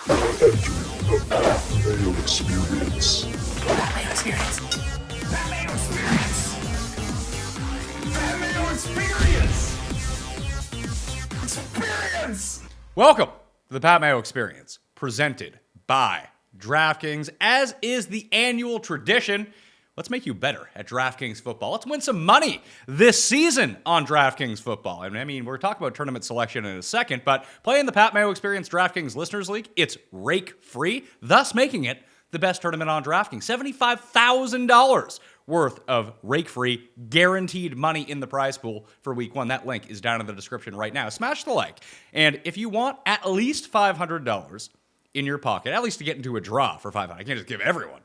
Entering the Pat Mayo Experience. Pat Mayo Experience. Pat Mayo Experience. Pat Mayo Experience. Experience. Welcome to the Pat Mayo Experience, presented by DraftKings. As is the annual tradition, let's make you better at DraftKings football. Let's win some money this season on DraftKings football. And I mean, we're talking about tournament selection in a second, but playing the Pat Mayo Experience DraftKings Listeners League, it's rake-free, thus making it the best tournament on DraftKings. $75,000 worth of rake-free, guaranteed money in the prize pool for week one. That link is down in the description right now. Smash the like. And if you want at least $500 in your pocket, at least to get into a draw for $500, I can't just give everyone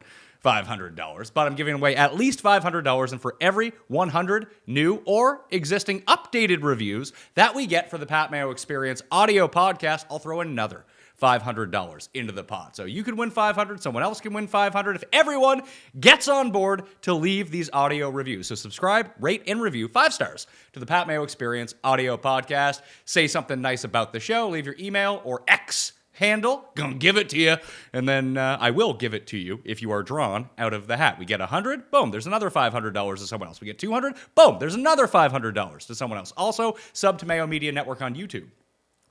$500, but I'm giving away at least $500, and for every 100 new or existing updated reviews that we get for the Pat Mayo Experience audio podcast, I'll throw another $500 into the pot. So you could win $500, someone else can win $500 if everyone gets on board to leave these audio reviews. So subscribe, rate, and review 5 stars to the Pat Mayo Experience audio podcast. Say something nice about the show, leave your email or X handle, gonna give it to you, and then I will give it to you if you are drawn out of the hat. We get 100, boom, there's another $500 to someone else. We get 200, boom, there's another $500 to someone else. Also, sub to Mayo Media Network on YouTube.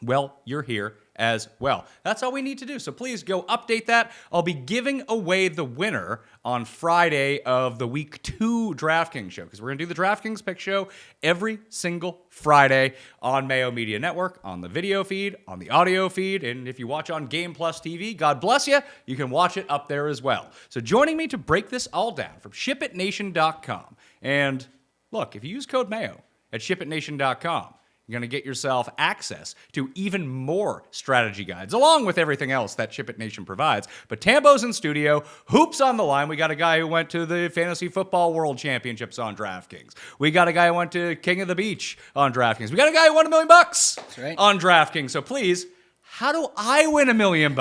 Well, you're here as well. That's all we need to do. So please go update that. I'll be giving away the winner on Friday of the Week 2 DraftKings show, because we're going to do the DraftKings Pick Show every single Friday on Mayo Media Network, on the video feed, on the audio feed, and if you watch on Game Plus TV, God bless you, you can watch it up there as well. So joining me to break this all down from ShipItNation.com. And look, if you use code Mayo at ShipItNation.com, you're going to get yourself access to even more strategy guides, along with everything else that Ship It Nation provides. But Tambo's in studio, hoops on the line. We got a guy who went to the Fantasy Football World Championships on DraftKings. We got a guy who went to King of the Beach on DraftKings. We got a guy who won $1 million That's right. on DraftKings. So please, how do I win $1 million?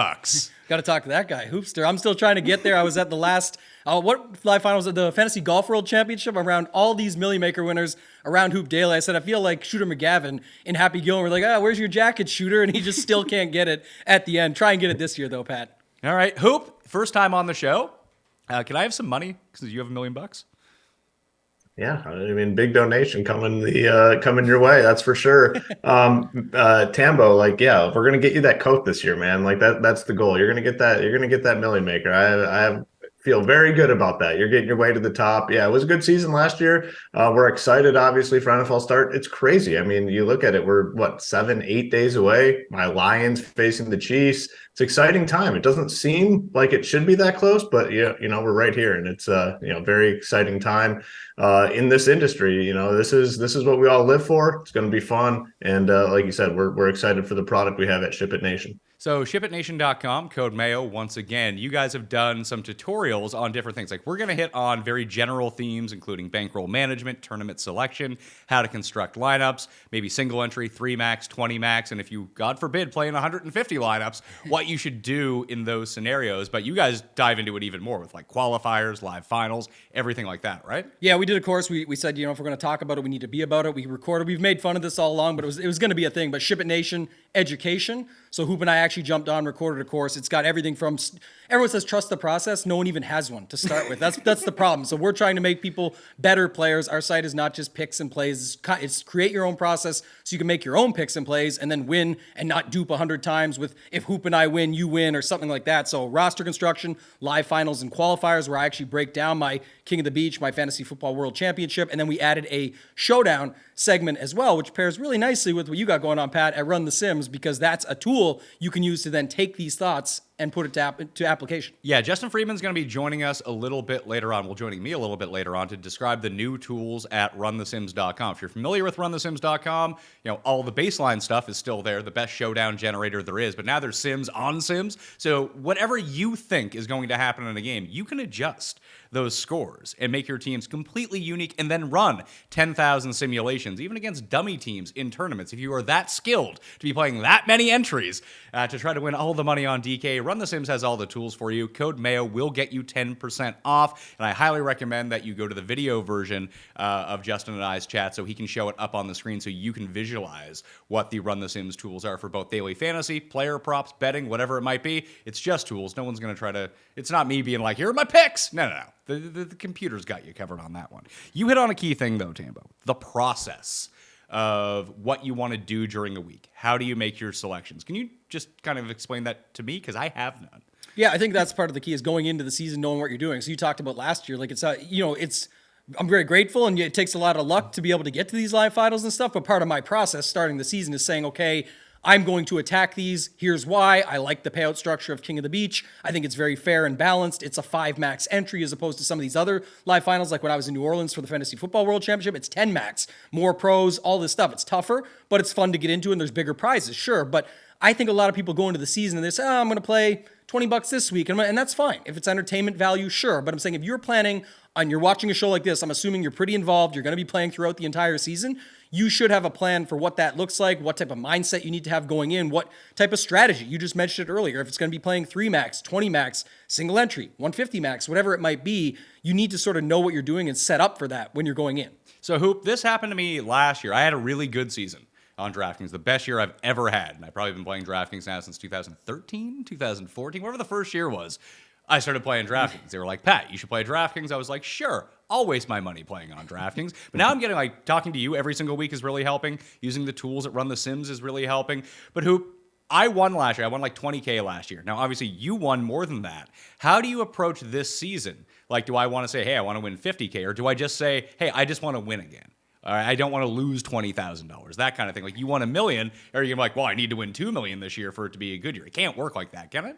Got to talk to that guy, Hoopster. I'm still trying to get there. I was at the last, what live finals of the Fantasy Golf World Championship around all these Million Maker winners around Hoop Daily. I said, I feel like Shooter McGavin in Happy Gilmore. We're like, where's your jacket, Shooter? And he just still can't get it at the end. Try and get it this year, though, Pat. All right, Hoop, first time on the show. Can I have some money because you have $1 million? Yeah, I mean, big donation coming your way, that's for sure. Tambo, like, yeah, we're gonna get you that coat this year, man. Like that's the goal. You're gonna get that. You're gonna get that Million Maker. I feel very good about that. You're getting your way to the top. Yeah, it was a good season last year. We're excited, obviously, for NFL start. It's crazy. I mean, you look at it, we're 7-8 days away. My Lions facing the Chiefs. It's an exciting time. It doesn't seem like it should be that close, but we're right here, and it's very exciting time in this industry. This is what we all live for. It's going to be fun, and like you said, we're excited for the product we have at Ship It Nation. So ShipItNation.com, code Mayo. Once again, you guys have done some tutorials on different things. Like, we're going to hit on very general themes, including bankroll management, tournament selection, how to construct lineups, maybe single entry, 3 max, 20 max, and if you, God forbid, play in 150 lineups, what you should do in those scenarios. But you guys dive into it even more with like qualifiers, live finals, everything like that, right? Yeah, we did a course. We said, if we're going to talk about it, we need to be about it. We recorded. We've made fun of this all along, but it was going to be a thing. But Ship It Nation education. So Hoop and I actually jumped on, recorded a course. It's got everything from, everyone says trust the process. No one even has one to start with. That's the problem. So we're trying to make people better players. Our site is not just picks and plays. It's create your own process so you can make your own picks and plays and then win and not dupe 100 times with if Hoop and I win, you win, or something like that. So roster construction, live finals, and qualifiers, where I actually break down my King of the Beach, my Fantasy Football World Championship, and then we added a Showdown segment as well, which pairs really nicely with what you got going on, Pat, at Run the Sims, because that's a tool you can use to then take these thoughts and put it to application. Yeah, Justin Freeman's going to be joining us a little bit later on. Well, joining me a little bit later on to describe the new tools at runthesims.com. If you're familiar with runthesims.com, all the baseline stuff is still there, the best showdown generator there is, but now there's Sims on Sims. So whatever you think is going to happen in a game, you can adjust those scores and make your teams completely unique and then run 10,000 simulations, even against dummy teams in tournaments. If you are that skilled to be playing that many entries to try to win all the money on DK, Run the Sims has all the tools for you. Code Mayo will get you 10% off, and I highly recommend that you go to the video version of Justin and I's chat so he can show it up on the screen so you can visualize what the Run the Sims tools are for both daily fantasy, player props, betting, whatever it might be. It's just tools. No one's going to try to... It's not me being like, here are my picks. No. The computer's got you covered on that one. You hit on a key thing, though, Tambo. The process of what you want to do during a week. How do you make your selections? Can you just kind of explain that to me? Because I have none. Yeah, I think that's part of the key is going into the season knowing what you're doing. So you talked about last year, like I'm very grateful, and it takes a lot of luck to be able to get to these live finals and stuff. But part of my process starting the season is saying, okay, I'm going to attack these. Here's why. I like the payout structure of King of the Beach. I think it's very fair and balanced. It's a 5 max entry as opposed to some of these other live finals. Like when I was in New Orleans for the Fantasy Football World Championship, it's 10 max, more pros, all this stuff. It's tougher, but it's fun to get into, and there's bigger prizes, sure. But I think a lot of people go into the season and they say, I'm going to play $20 this week, and that's fine. If it's entertainment value, sure. But I'm saying if you're planning on, you're watching a show like this, I'm assuming you're pretty involved, you're going to be playing throughout the entire season, you should have a plan for what that looks like, what type of mindset you need to have going in, what type of strategy. You just mentioned it earlier. If it's going to be playing 3 max, 20 max, single entry, 150 max, whatever it might be, you need to sort of know what you're doing and set up for that when you're going in. So, Hoop, this happened to me last year. I had a really good season on DraftKings, the best year I've ever had. And I've probably been playing DraftKings now since 2013, 2014, whatever the first year was. I started playing DraftKings. They were like, Pat, you should play DraftKings. I was like, sure, I'll waste my money playing on DraftKings. But now I'm getting like talking to you every single week is really helping. Using the tools that Run the Sims is really helping. But Hoop, I won last year. I won like 20K last year. Now, obviously, you won more than that. How do you approach this season? Like, do I want to say, hey, I want to win 50K? Or do I just say, hey, I just want to win again? I don't want to lose $20,000, that kind of thing. Like, you won $1 million, or you're like, well, I need to win $2 million this year for it to be a good year. It can't work like that, can it?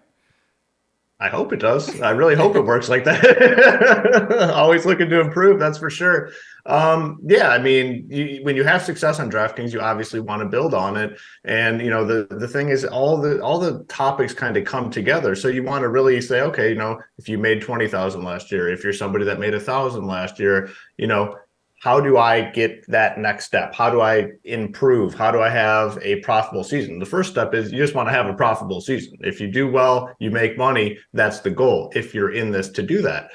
I hope it does. I really hope it works like that. Always looking to improve, that's for sure. Yeah, I mean, when you have success on DraftKings, you obviously want to build on it. And, you know, the thing is all the topics kind of come together. So you want to really say, okay, you know, if you made 20,000 last year, if you're somebody that made 1,000 last year, you know, how do I get that next step? How do I improve? How do I have a profitable season? The first step is you just want to have a profitable season. If you do well, you make money. That's the goal. If you're in this to do that,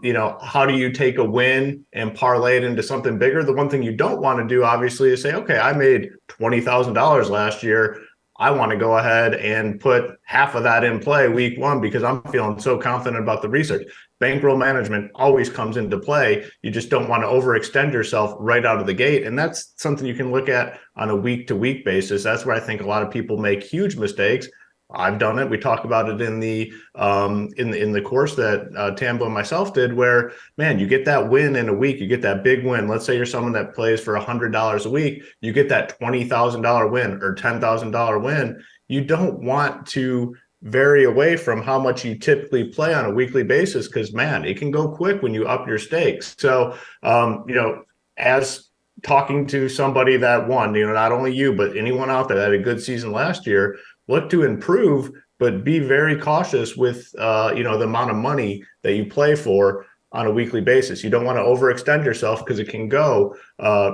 you know, how do you take a win and parlay it into something bigger? The one thing you don't want to do, obviously, is say, okay, I made $20,000 last year. I want to go ahead and put half of that in play week 1 because I'm feeling so confident about the research. Bankroll management always comes into play. You just don't want to overextend yourself right out of the gate. And that's something you can look at on a week-to-week basis. That's where I think a lot of people make huge mistakes. I've done it. We talked about it in the course that Tambo and myself did, where, man, you get that win in a week, you get that big win. Let's say you're someone that plays for $100 a week, you get that $20,000 win or $10,000 win. You don't want to vary away from how much you typically play on a weekly basis, because, man, it can go quick when you up your stakes. So, you know, as talking to somebody that won, you know, not only you, but anyone out there that had a good season last year, look to improve, but be very cautious with, you know, the amount of money that you play for on a weekly basis. You don't want to overextend yourself because it can go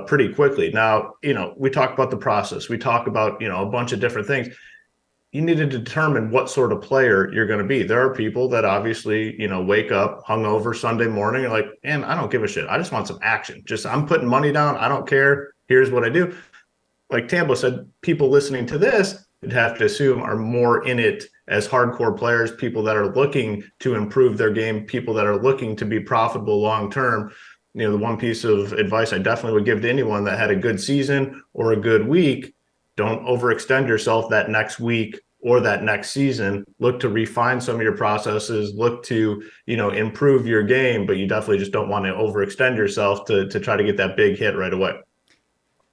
pretty quickly. Now, you know, we talk about the process. We talk about, you know, a bunch of different things. You need to determine what sort of player you're going to be. There are people that obviously, you know, wake up hungover Sunday morning and like, man, I don't give a shit. I just want some action. Just, I'm putting money down. I don't care. Here's what I do. Like Tambo said, people listening to this, you'd have to assume are more in it as hardcore players, people that are looking to improve their game, people that are looking to be profitable long-term. You know, the one piece of advice I definitely would give to anyone that had a good season or a good week, don't overextend yourself that next week or that next season. Look to refine some of your processes, look to, you know, improve your game, but you definitely just don't want to overextend yourself to try to get that big hit right away.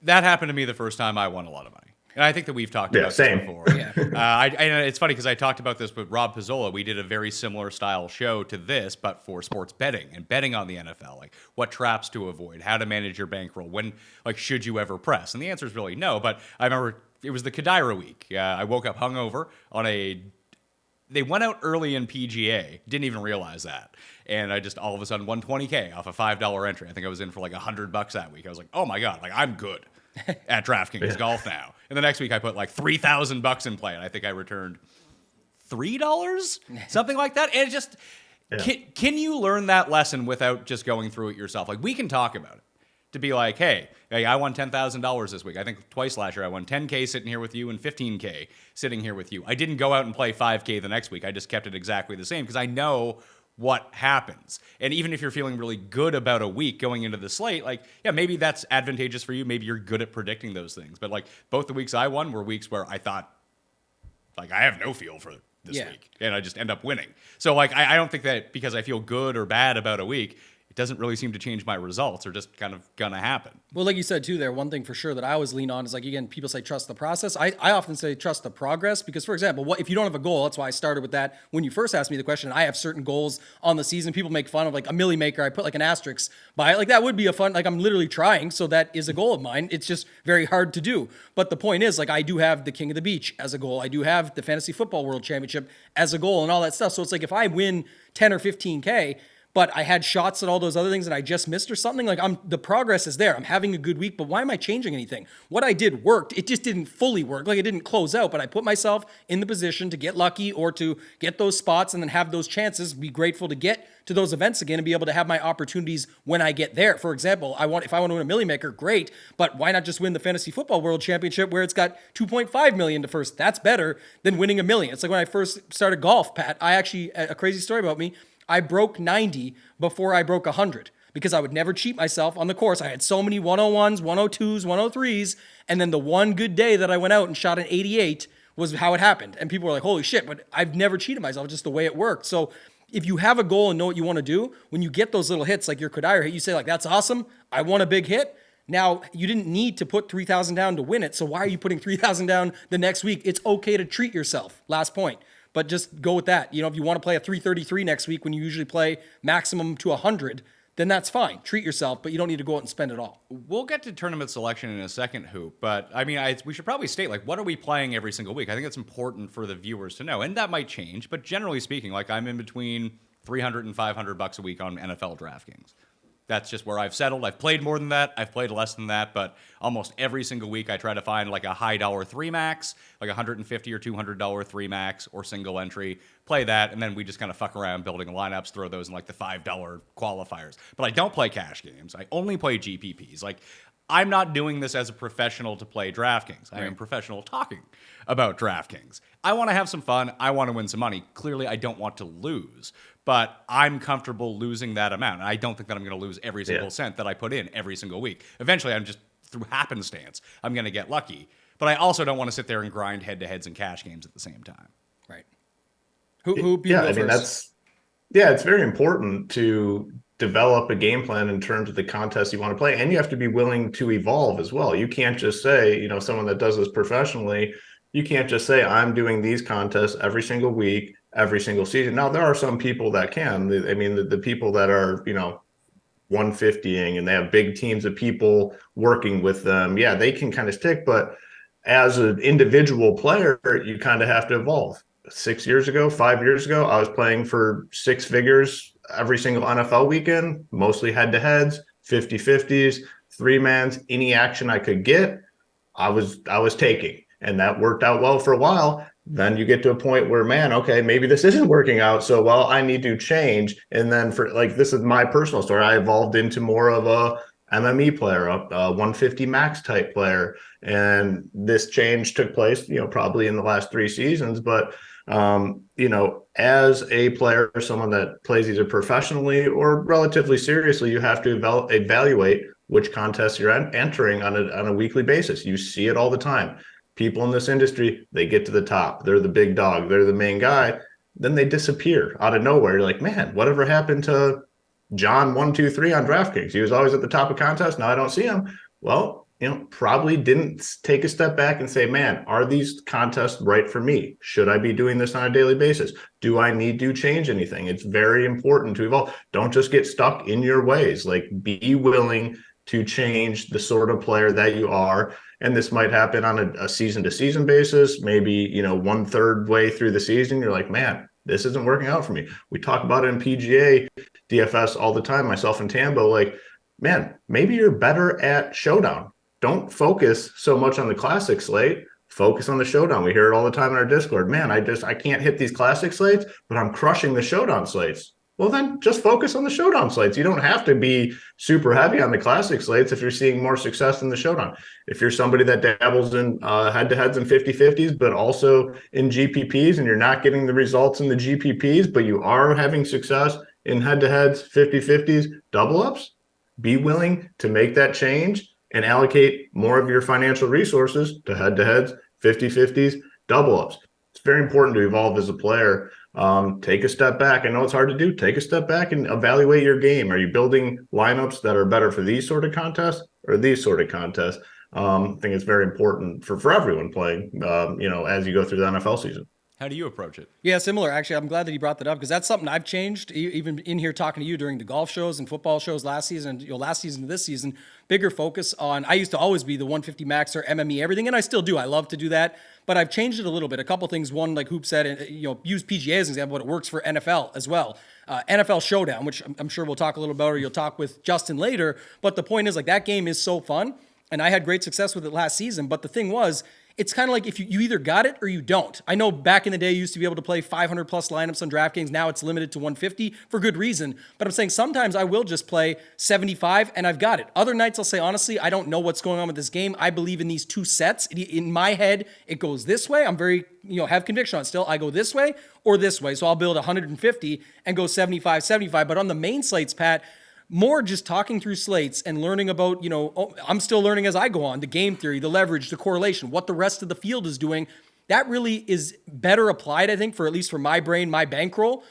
That happened to me the first time I won a lot of money. And I think that we've talked about this before. Yeah. And it's funny because I talked about this with Rob Pizzola. We did a very similar style show to this, but for sports betting and betting on the NFL, like what traps to avoid, how to manage your bankroll, when, like, should you ever press? And the answer is really no. But I remember it was the Kadira week. I woke up hungover on they went out early in PGA, didn't even realize that. And I just all of a sudden won $20K off a $5 entry. I think I was in for like $100 that week. I was like, oh my God, like I'm good at DraftKings golf now. And the next week I put like $3,000 in play, and I think I returned $3, something like that. And it just, can you learn that lesson without just going through it yourself? Like, we can talk about it to be like, hey, I won $10,000 this week. I think twice last year I won 10K sitting here with you and 15K sitting here with you. I didn't go out and play 5K the next week. I just kept it exactly the same because I know what happens. And even if you're feeling really good about a week going into the slate, like, yeah, maybe that's advantageous for you. Maybe you're good at predicting those things. But like, both the weeks I won were weeks where I thought, like, I have no feel for this week. And I just end up winning. So like, I don't think that because I feel good or bad about a week, it doesn't really seem to change my results or just kind of gonna happen. Well, like you said too there, one thing for sure that I always lean on is, like, again, people say trust the process. I often say trust the progress because, for example, what if you don't have a goal? That's why I started with that when you first asked me the question. I have certain goals on the season. People make fun of like a milli maker. I put like an asterisk by it. Like, that would be a fun, like, I'm literally trying. So that is a goal of mine. It's just very hard to do. But the point is, like, I do have the King of the Beach as a goal. I do have the Fantasy Football World Championship as a goal and all that stuff. So it's like, if I win 10 or 15K, but I had shots at all those other things and I just missed or something, like, the progress is there. I'm having a good week, but why am I changing anything? What I did worked. It just didn't fully work. Like, it didn't close out, but I put myself in the position to get lucky or to get those spots and then have those chances, be grateful to get to those events again and be able to have my opportunities when I get there. For example, if I want to win a milli maker, great, but why not just win the Fantasy Football World Championship where it's got 2.5 million to first? That's better than winning a million. It's like when I first started golf, Pat, a crazy story about me, I broke 90 before I broke 100 because I would never cheat myself on the course. I had so many 101s, 102s, 103s, and then the one good day that I went out and shot an 88 was how it happened. And people were like, holy shit, but I've never cheated myself, just the way it worked. So if you have a goal and know what you want to do, when you get those little hits like your Kodaira hit, you say, like, that's awesome, I want a big hit. Now, you didn't need to put 3,000 down to win it, so why are you putting 3,000 down the next week? It's okay to treat yourself, last point. But just go with that. You know, if you want to play a 333 next week when you usually play maximum to 100, then that's fine. Treat yourself, but you don't need to go out and spend it all. We'll get to tournament selection in a second, Hoop, but I mean, we should probably state, like, what are we playing every single week? I think it's important for the viewers to know, and that might change, but generally speaking, like, I'm in between $300 and $500 a week on NFL DraftKings. That's just where I've settled. I've played more than that. I've played less than that, but almost every single week I try to find like a high dollar 3 max, like $150 or $200 3 max or single entry, play that, and then we just kind of fuck around building lineups, throw those in like the $5 qualifiers. But I don't play cash games. I only play GPPs. Like, I'm not doing this as a professional to play DraftKings. I am professional talking about DraftKings. I want to have some fun. I want to win some money. Clearly, I don't want to lose, but I'm comfortable losing that amount. And I don't think that I'm going to lose every single cent that I put in every single week. Eventually, I'm just, through happenstance, I'm going to get lucky. But I also don't want to sit there and grind head-to-heads and cash games at the same time. Right. Who yeah, I mean, it's very important to develop a game plan in terms of the contest you want to play, and you have to be willing to evolve as well. You can't just say, someone that does this professionally, you can't just say, I'm doing these contests every single week, every single season. Now, there are some people that can. I mean, the people that are, 150ing and they have big teams of people working with them, yeah, they can kind of stick. But as an individual player, you kind of have to evolve. 6 years ago, 5 years ago, I was playing for six figures every single NFL weekend, mostly head-to-heads, 50-50s, three-mans, any action I could get, I was taking. And that worked out well for a while. Then you get to a point where, man, okay, maybe this isn't working out so well. I need to change. And then this is my personal story. I evolved into more of a MME player, a 150 max type player. And this change took place, probably in the last 3 seasons. But, as a player, someone that plays either professionally or relatively seriously, you have to evaluate which contests you're entering on a weekly basis. You see it all the time. People in this industry, they get to the top. They're the big dog. They're the main guy. Then they disappear out of nowhere. You're like, man, whatever happened to John 123 on DraftKings? He was always at the top of contests. Now I don't see him. Well, probably didn't take a step back and say, man, are these contests right for me? Should I be doing this on a daily basis? Do I need to change anything? It's very important to evolve. Don't just get stuck in your ways. Like, be willing to change the sort of player that you are. And this might happen on a season-to-season basis. Maybe, 1/3 way through the season, you're like, man, this isn't working out for me. We talk about it in PGA, DFS all the time, myself and Tambo, like, man, maybe you're better at Showdown. Don't focus so much on the classic slate. focus on the showdown. We hear it all the time in our Discord. Man, I can't hit these classic slates, but I'm crushing the showdown slates. Well, then just focus on the showdown slates. You don't have to be super heavy on the classic slates if you're seeing more success in the showdown. If you're somebody that dabbles in head-to-heads and 50-50s, but also in GPPs, and you're not getting the results in the GPPs, but you are having success in head-to-heads, 50-50s, double-ups, be willing to make that change and allocate more of your financial resources to head-to-heads, 50-50s, double-ups. It's very important to evolve as a player. Take a step back. I know it's hard to do. Take a step back and evaluate your game. Are you building lineups that are better for these sort of contests or these sort of contests? I think it's very important for everyone playing, as you go through the NFL season. How do you approach it? Yeah, similar. Actually, I'm glad that you brought that up because that's something I've changed, even in here talking to you during the golf shows and football shows last season, last season to this season. Bigger focus on, I used to always be the 150 maxer, MME, everything, and I still do. I love to do that, but I've changed it a little bit. A couple things. One, like Hoop said, use PGA as an example, but it works for NFL as well. NFL Showdown, which I'm sure we'll talk a little about, or you'll talk with Justin later. But the point is, like, that game is so fun, and I had great success with it last season. But the thing was, it's kind of like if you either got it or you don't. I know back in the day, you used to be able to play 500 plus lineups on DraftKings. Now it's limited to 150 for good reason. But I'm saying sometimes I will just play 75 and I've got it. Other nights I'll say, honestly, I don't know what's going on with this game. I believe in these two sets. In my head, it goes this way. I'm very, have conviction on it still. I go this way or this way. So I'll build 150 and go 75, 75. But on the main slates, Pat, more just talking through slates and learning about, I'm still learning as I go on, the game theory, the leverage, the correlation, what the rest of the field is doing. That really is better applied, I think, for at least for my brain, my bankroll,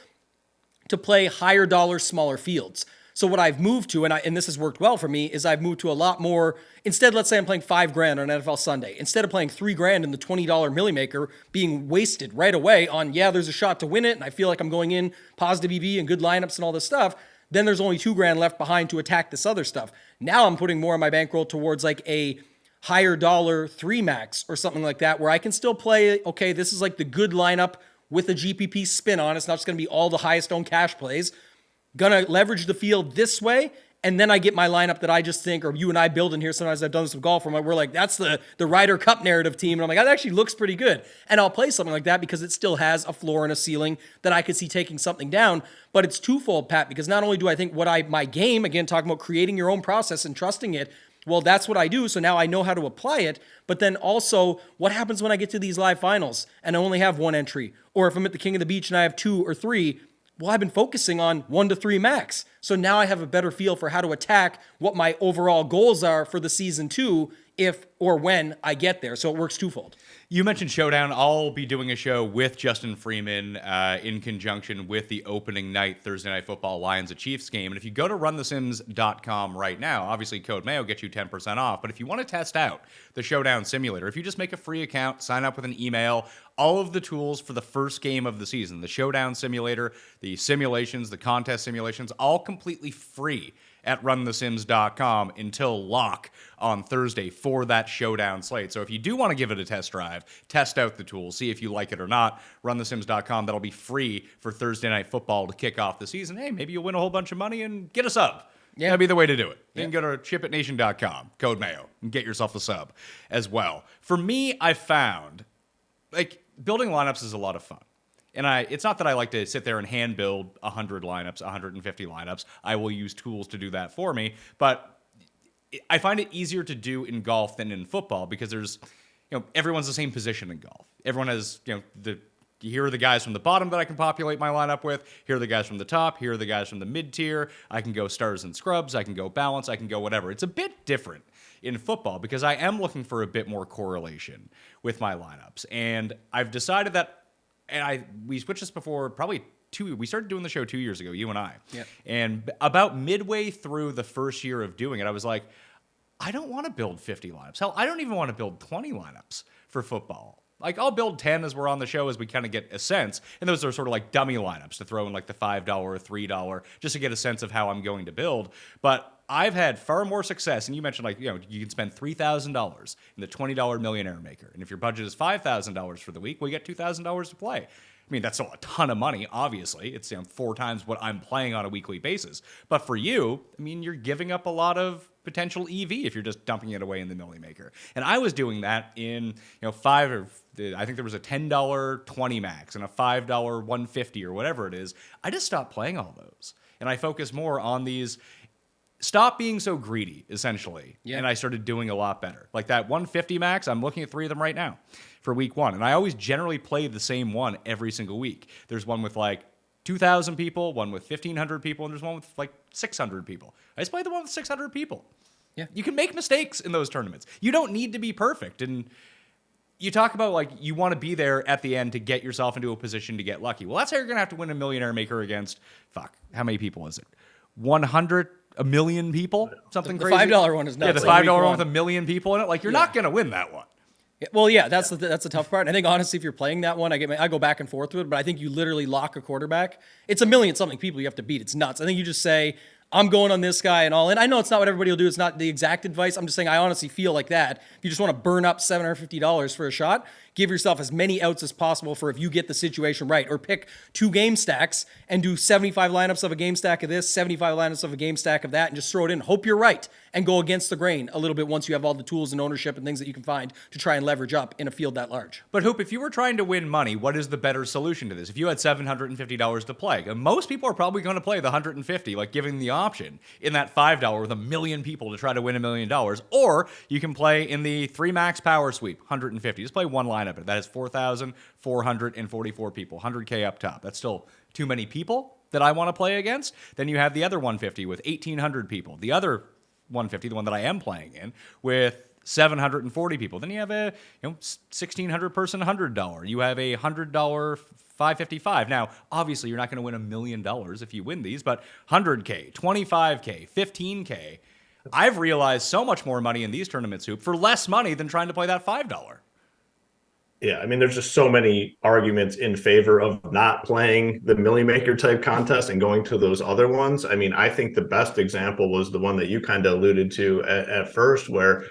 to play higher dollar, smaller fields. So what I've moved to, and this has worked well for me, is I've moved to a lot more, instead, let's say I'm playing $5,000 on NFL Sunday, instead of playing $3,000 in the $20 Millie Maker, being wasted right away on, there's a shot to win it, and I feel like I'm going in positive EV and good lineups and all this stuff. Then there's only $2,000 left behind to attack this other stuff. Now I'm putting more of my bankroll towards like a higher dollar 3 max or something like that, where I can still play, okay, this is like the good lineup with a GPP spin on. It's not just going to be all the highest owned cash plays. Gonna leverage the field this way, and then I get my lineup that I just think, or you and I build in here. Sometimes I've done this with golf where we're like, that's the Ryder Cup narrative team. And I'm like, that actually looks pretty good. And I'll play something like that because it still has a floor and a ceiling that I could see taking something down. But it's twofold, Pat, because not only do I think my game, again, talking about creating your own process and trusting it, well, that's what I do. So now I know how to apply it. But then also, what happens when I get to these live finals and I only have one entry? Or if I'm at the King of the Beach and I have 2 or 3, well, I've been focusing on 1 to 3 max. So now I have a better feel for how to attack what my overall goals are for the season 2 if or when I get there. So it works twofold. You mentioned Showdown. I'll be doing a show with Justin Freeman in conjunction with the opening night Thursday Night Football Lions at Chiefs game. And if you go to runthesims.com right now, obviously code Mayo gets you 10% off. But if you want to test out the Showdown simulator, if you just make a free account, sign up with an email, all of the tools for the first game of the season, the Showdown simulator, the simulations, the contest simulations, all completely free at runthesims.com until lock on Thursday for that Showdown slate. So if you do want to give it a test drive, test out the tools, see if you like it or not, runthesims.com. That'll be free for Thursday Night Football to kick off the season. Hey, maybe you'll win a whole bunch of money and get a sub. Yeah. That'd be the way to do it. You can go to chipitnation.com, code Mayo, and get yourself a sub as well. For me, I found, building lineups is a lot of fun. And it's not that I like to sit there and hand build 100 lineups, 150 lineups. I will use tools to do that for me. But I find it easier to do in golf than in football because there's, everyone's the same position in golf. Everyone has, here are the guys from the bottom that I can populate my lineup with. Here are the guys from the top. Here are the guys from the mid-tier. I can go stars and scrubs. I can go balance. I can go whatever. It's a bit different in football because I am looking for a bit more correlation with my lineups. And I've decided that, and we switched this before, we started doing the show 2 years ago, you and I. Yep. And about midway through the first year of doing it, I was like, I don't want to build 50 lineups. Hell, I don't even want to build 20 lineups for football. I'll build 10 as we're on the show as we kind of get a sense. And those are sort of like dummy lineups to throw in like the $5 or $3 just to get a sense of how I'm going to build. But I've had far more success. And you mentioned you can spend $3,000 in the $20 Millionaire Maker. And if your budget is $5,000 for the week, well, you get $2,000 to play. I mean, that's still a ton of money, obviously. It's 4 times what I'm playing on a weekly basis. But for you, I mean, you're giving up a lot of potential EV if you're just dumping it away in the Millie Maker. And I was doing that in, I think there was a $10 20 max and a $5 150 or whatever it is. I just stopped playing all those. And I focus more on these. Stop being so greedy, essentially. Yeah. And I started doing a lot better. Like that 150 max, I'm looking at 3 of them right now for week 1. And I always generally play the same one every single week. There's one with like 2,000 people, one with 1,500 people, and there's one with like 600 people. I just play the one with 600 people. Yeah. You can make mistakes in those tournaments. You don't need to be perfect. And you talk about like you want to be there at the end to get yourself into a position to get lucky. Well, that's how you're going to have to win a Millionaire Maker against, how many people is it? 1 million people? Something the crazy? The $5 one is nuts. Yeah, the $5 one with 1 million people in it. Like, you're not going to win that one. Yeah, well, yeah, that's the tough part. I think, honestly, if you're playing that one, I go back and forth with it, but I think you literally lock a quarterback. It's 1 million something people you have to beat. It's nuts. I think you just say, I'm going on this guy and all in. I know it's not what everybody will do. It's not the exact advice. I'm just saying I honestly feel like that. If you just want to burn up $750 for a shot, give yourself as many outs as possible for if you get the situation right. Or pick 2 game stacks and do 75 lineups of a game stack of this, 75 lineups of a game stack of that, and just throw it in. Hope you're right and go against the grain a little bit once you have all the tools and ownership and things that you can find to try and leverage up in a field that large. But Hoop, if you were trying to win money, what is the better solution to this? If you had $750 to play, and most people are probably going to play the 150, like giving the option in that $5 with 1 million people to try to win $1 million, or you can play in the 3 max power sweep, 150. Just play one lineup. That is 4,444 people, 100K up top. That's still too many people that I want to play against. Then you have the other 150 with 1,800 people. The other 150, the one that I am playing in, with 740 people. Then you have a 1,600 person $100. You have a $100 555. Now, obviously, you're not going to win $1 million if you win these, but 100K, 25K, 15K. I've realized so much more money in these tournaments, Hoop, for less money than trying to play that $5. Yeah, I mean, there's just so many arguments in favor of not playing the Millie Maker type contest and going to those other ones. I mean, I think the best example was the one that you kind of alluded to at first, where,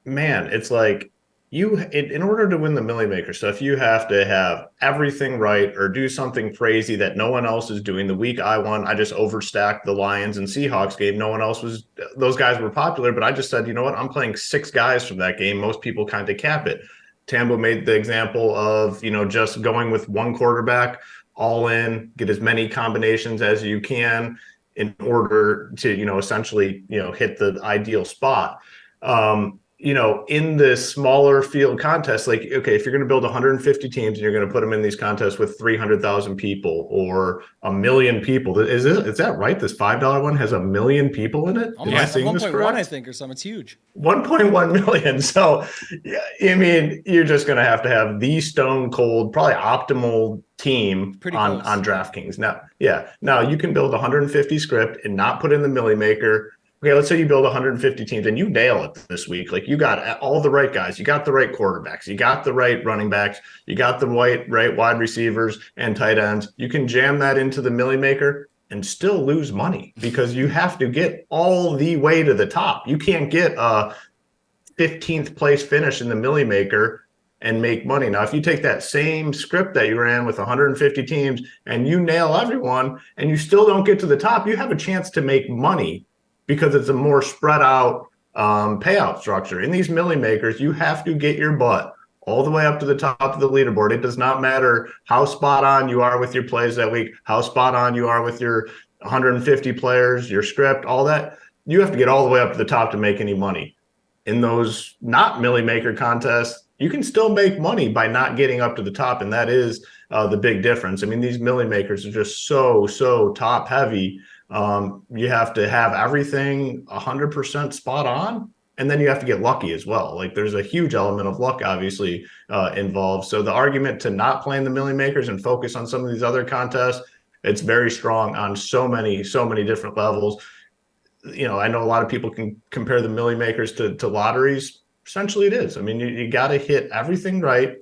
man, it's like in order to win the Millie Maker stuff, you have to have everything right or do something crazy that no one else is doing. The week I won, I just overstacked the Lions and Seahawks game. No one else was, those guys were popular, but I just said, you know what, I'm playing 6 guys from that game. Most people kind of cap it. Tambo made the example of, just going with one quarterback all in, get as many combinations as you can in order to, essentially, hit the ideal spot. In this smaller field contest, like, okay, if you're going to build 150 teams and you're going to put them in these contests with 300,000 people or 1 million people, is that right? This $5 one has 1 million people in it? Almost 1.1, I think, or something. It's huge. 1.1 million. So, yeah, I mean, you're just going to have the stone cold, probably optimal team on DraftKings. Now you can build 150 script and not put in the Millie Maker. Okay, let's say you build 150 teams and you nail it this week. Like, you got all the right guys, you got the right quarterbacks, you got the right running backs, you got the right wide receivers and tight ends. You can jam that into the Millie Maker and still lose money because you have to get all the way to the top. You can't get a 15th place finish in the Millie Maker and make money. Now, if you take that same script that you ran with 150 teams and you nail everyone and you still don't get to the top, you have a chance to make money because it's a more spread out payout structure. In these Millie Makers, you have to get your butt all the way up to the top of the leaderboard. It does not matter how spot on you are with your plays that week, how spot on you are with your 150 players, your script, all that. You have to get all the way up to the top to make any money. In those not Millie Maker contests, you can still make money by not getting up to the top, and that is the big difference. I mean, these Millie Makers are just so top heavy. You have to have everything 100% spot on, and then you have to get lucky as well. Like, there's a huge element of luck obviously involved. So the argument to not playing the Millie Makers and focus on some of these other contests, it's very strong on so many different levels. I know a lot of people can compare the Millie Makers to lotteries. Essentially it is. I mean, you got to hit everything right.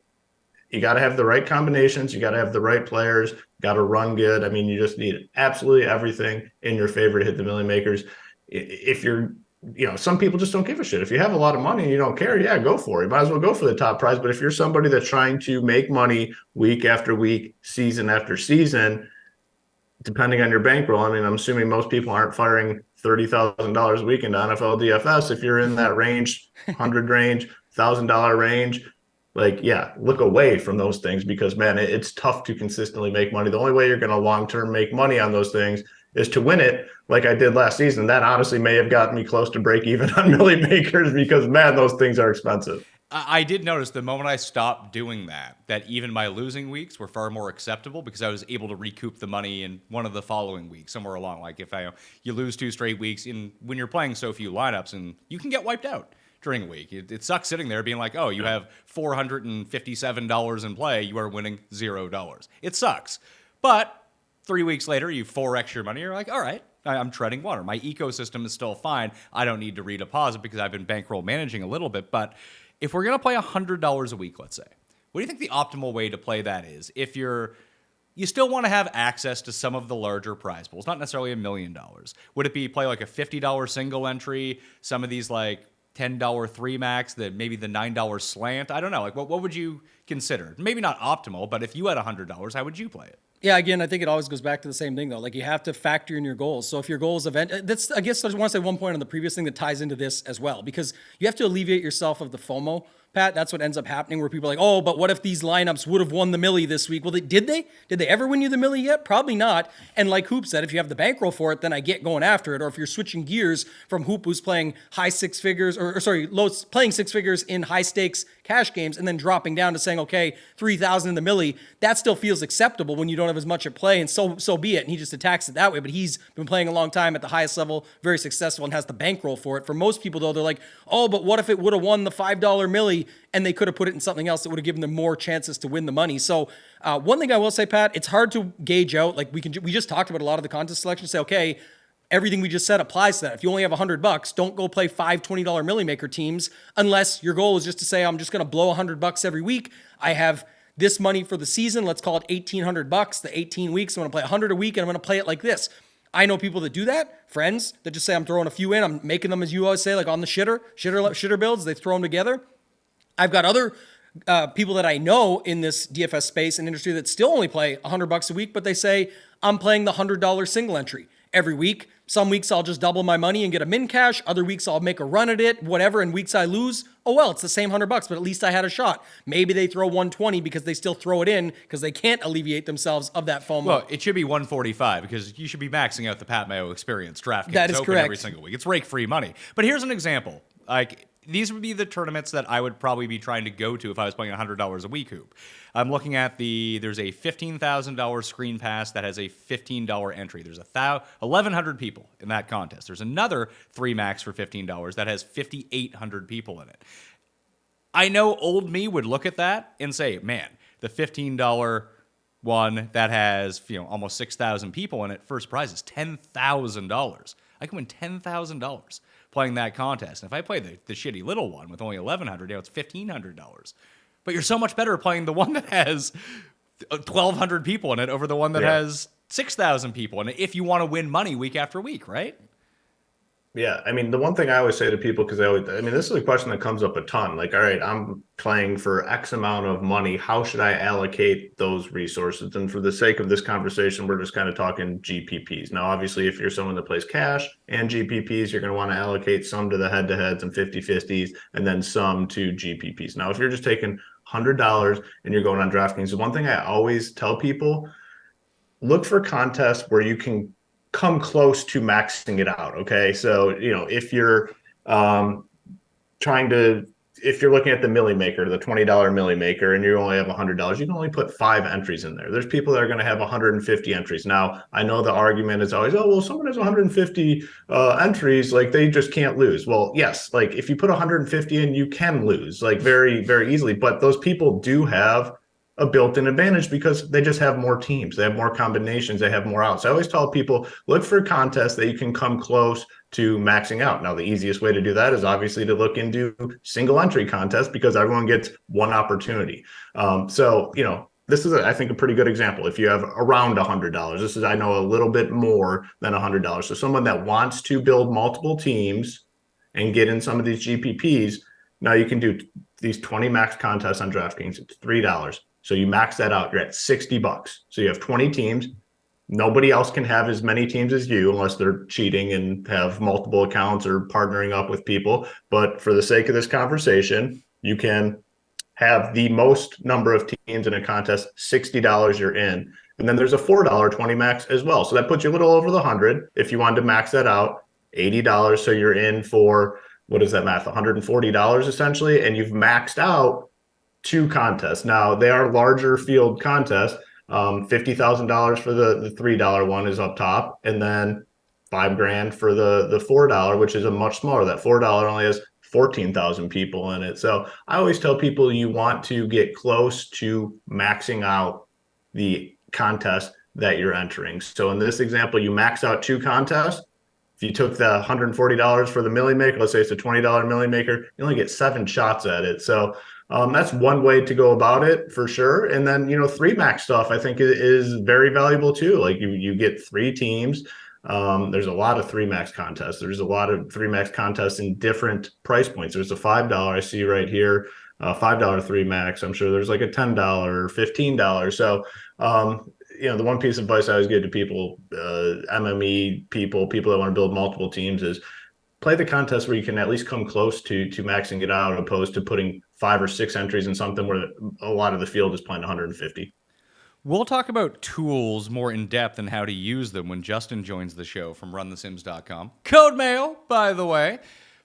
You got to have the right combinations. You got to have the right players. Got to run good. I mean, you just need absolutely everything in your favor to hit the Millie Makers. If you're, some people just don't give a shit. If you have a lot of money and you don't care, yeah, go for it. You might as well go for the top prize. But if you're somebody that's trying to make money week after week, season after season, depending on your bankroll, I mean, I'm assuming most people aren't firing $30,000 a week into NFL DFS. If you're in that range, 100 range, $1,000 range, like, yeah, look away from those things because, man, it's tough to consistently make money. The only way you're going to long-term make money on those things is to win it like I did last season. That honestly may have gotten me close to break even on Millie Makers because, man, those things are expensive. I did notice the moment I stopped doing that even my losing weeks were far more acceptable because I was able to recoup the money in one of the following weeks somewhere along. Like if you lose 2 straight weeks when you're playing so few lineups and you can get wiped out during a week. It sucks sitting there being like, oh, you have $457 in play. You are winning $0. It sucks. But 3 weeks later, you 4x your money. You're like, all right, I'm treading water. My ecosystem is still fine. I don't need to redeposit because I've been bankroll managing a little bit. But if we're going to play $100 a week, let's say, what do you think the optimal way to play that is? If you still want to have access to some of the larger prize pools, not necessarily $1 million. Would it be play like a $50 single entry, some of these like $10 three max, maybe the $9 slant? I don't know. Like what would you consider? Maybe not optimal, but if you had $100, how would you play it? Yeah, again, I think it always goes back to the same thing, though. Like, you have to factor in your goals. So if your goal is that's, I guess I just want to say one point on the previous thing that ties into this as well, because you have to alleviate yourself of the FOMO, Pat. That's what ends up happening where people are like, oh, but what if these lineups would have won the millie this week? Well, did they? Did they ever win you the millie yet? Probably not. And like Hoop said, if you have the bankroll for it, then I get going after it. Or if you're switching gears from Hoop, who's playing high six figures, playing 6 figures in high stakes cash games and then dropping down to saying, okay, 3,000 in the millie, that still feels acceptable when you don't have as much at play, and so be it. And he just attacks it that way. But he's been playing a long time at the highest level, very successful, and has the bankroll for it. For most people, though, they're like, oh, but what if it would have won the $5 millie and they could have put it in something else that would have given them more chances to win the money? So one thing I will say, Pat, it's hard to gauge out. Like we just talked about a lot of the contest selection. Say, okay, everything we just said applies to that. If you only have $100, don't go play 5 $20 millie maker teams unless your goal is just to say, I'm just going to blow $100 every week. I have this money for the season. Let's call it $1,800. The 18 weeks, I'm going to play 100 a week, and I'm going to play it like this. I know people that do that, friends that just say, I'm throwing a few in. I'm making them, as you always say, like on the shitter builds. They throw them together. I've got other people that I know in this DFS space and industry that still only play $100 a week, but they say, I'm playing the $100 single entry every week. Some weeks I'll just double my money and get a min cash. Other weeks I'll make a run at it, whatever. And weeks I lose, oh well, it's the same $100, but at least I had a shot. Maybe they throw 120 because they still throw it in because they can't alleviate themselves of that FOMO. Well, it should be 145 because you should be maxing out the Pat Mayo experience. DraftKings that is open correct. Every single week. It's rake-free money. But here's an example. Like, these would be the tournaments that I would probably be trying to go to if I was playing $100 a week hoop. I'm looking at there's a $15,000 screen pass that has a $15 entry. There's 1,100 people in that contest. There's another 3 max for $15 that has 5,800 people in it. I know old me would look at that and say, man, the $15 one that has almost 6,000 people in it, first prize is $10,000. I can win $10,000 playing that contest. And if I play the shitty little one with only 1,100, it's $1,500. But you're so much better playing the one that has 1,200 people in it over the one that has 6,000 people in it if you want to win money week after week, right? Yeah, I mean, the one thing I always say to people, because this is a question that comes up a ton. Like, all right, I'm playing for X amount of money. How should I allocate those resources? And for the sake of this conversation, we're just kind of talking GPPs. Now, obviously, if you're someone that plays cash and GPPs, you're going to want to allocate some to the head-to-heads and 50-50s, and then some to GPPs. Now, if you're just taking $100 and you're going on DraftKings, the one thing I always tell people, look for contests where you can come close to maxing it out. Okay. So, if you're if you're looking at the millie maker, the $20 millie maker, and you only have $100, you can only put 5 entries in there. There's people that are going to have 150 entries. Now, I know the argument is always, oh, well, someone has 150 entries, like they just can't lose. Well, yes, like if you put 150 in, you can lose like very, very easily. But those people do have a built-in advantage because they just have more teams. They have more combinations. They have more outs. I always tell people, look for contests that you can come close to maxing out. Now, the easiest way to do that is obviously to look into single entry contests because everyone gets one opportunity. This is, I think, a pretty good example. If you have around $100, this is, I know, a little bit more than $100. So someone that wants to build multiple teams and get in some of these GPPs, now you can do these 20 max contests on DraftKings. It's $3. So you max that out, you're at $60. So you have 20 teams, Nobody else can have as many teams as you unless they're cheating and have multiple accounts or partnering up with people. But for the sake of this conversation, you can have the most number of teams in a contest, $60 you're in. And then there's a $4 20 max as well. So that puts you a little over the 100 if you wanted to max that out, $80. So you're in for, what is that math? $140 essentially. And you've maxed out 2 contests. Now they are larger field contests. $50,000 for the $3 one is up top. And then $5,000 for the $4, which is a much smaller. That $4 only has 14,000 people in it. So I always tell people you want to get close to maxing out the contest that you're entering. So in this example, you max out 2 contests. If you took the $140 for the Millie Maker, let's say it's a $20 Millie Maker, you only get 7 shots at it. So that's one way to go about it for sure. And then, 3 max stuff I think is very valuable too. Like you get 3 teams. There's a lot of 3 max contests. There's a lot of 3 max contests in different price points. There's a $5 I see right here, $5 3 max. I'm sure there's like a $10 or $15. So, the one piece of advice I always give to people, MME people that want to build multiple teams is play the contest where you can at least come close to maxing it out, opposed to putting 5 or 6 entries in something where a lot of the field is playing 150. We'll talk about tools more in depth and how to use them when Justin joins the show from runthesims.com. Code Mayo, by the way.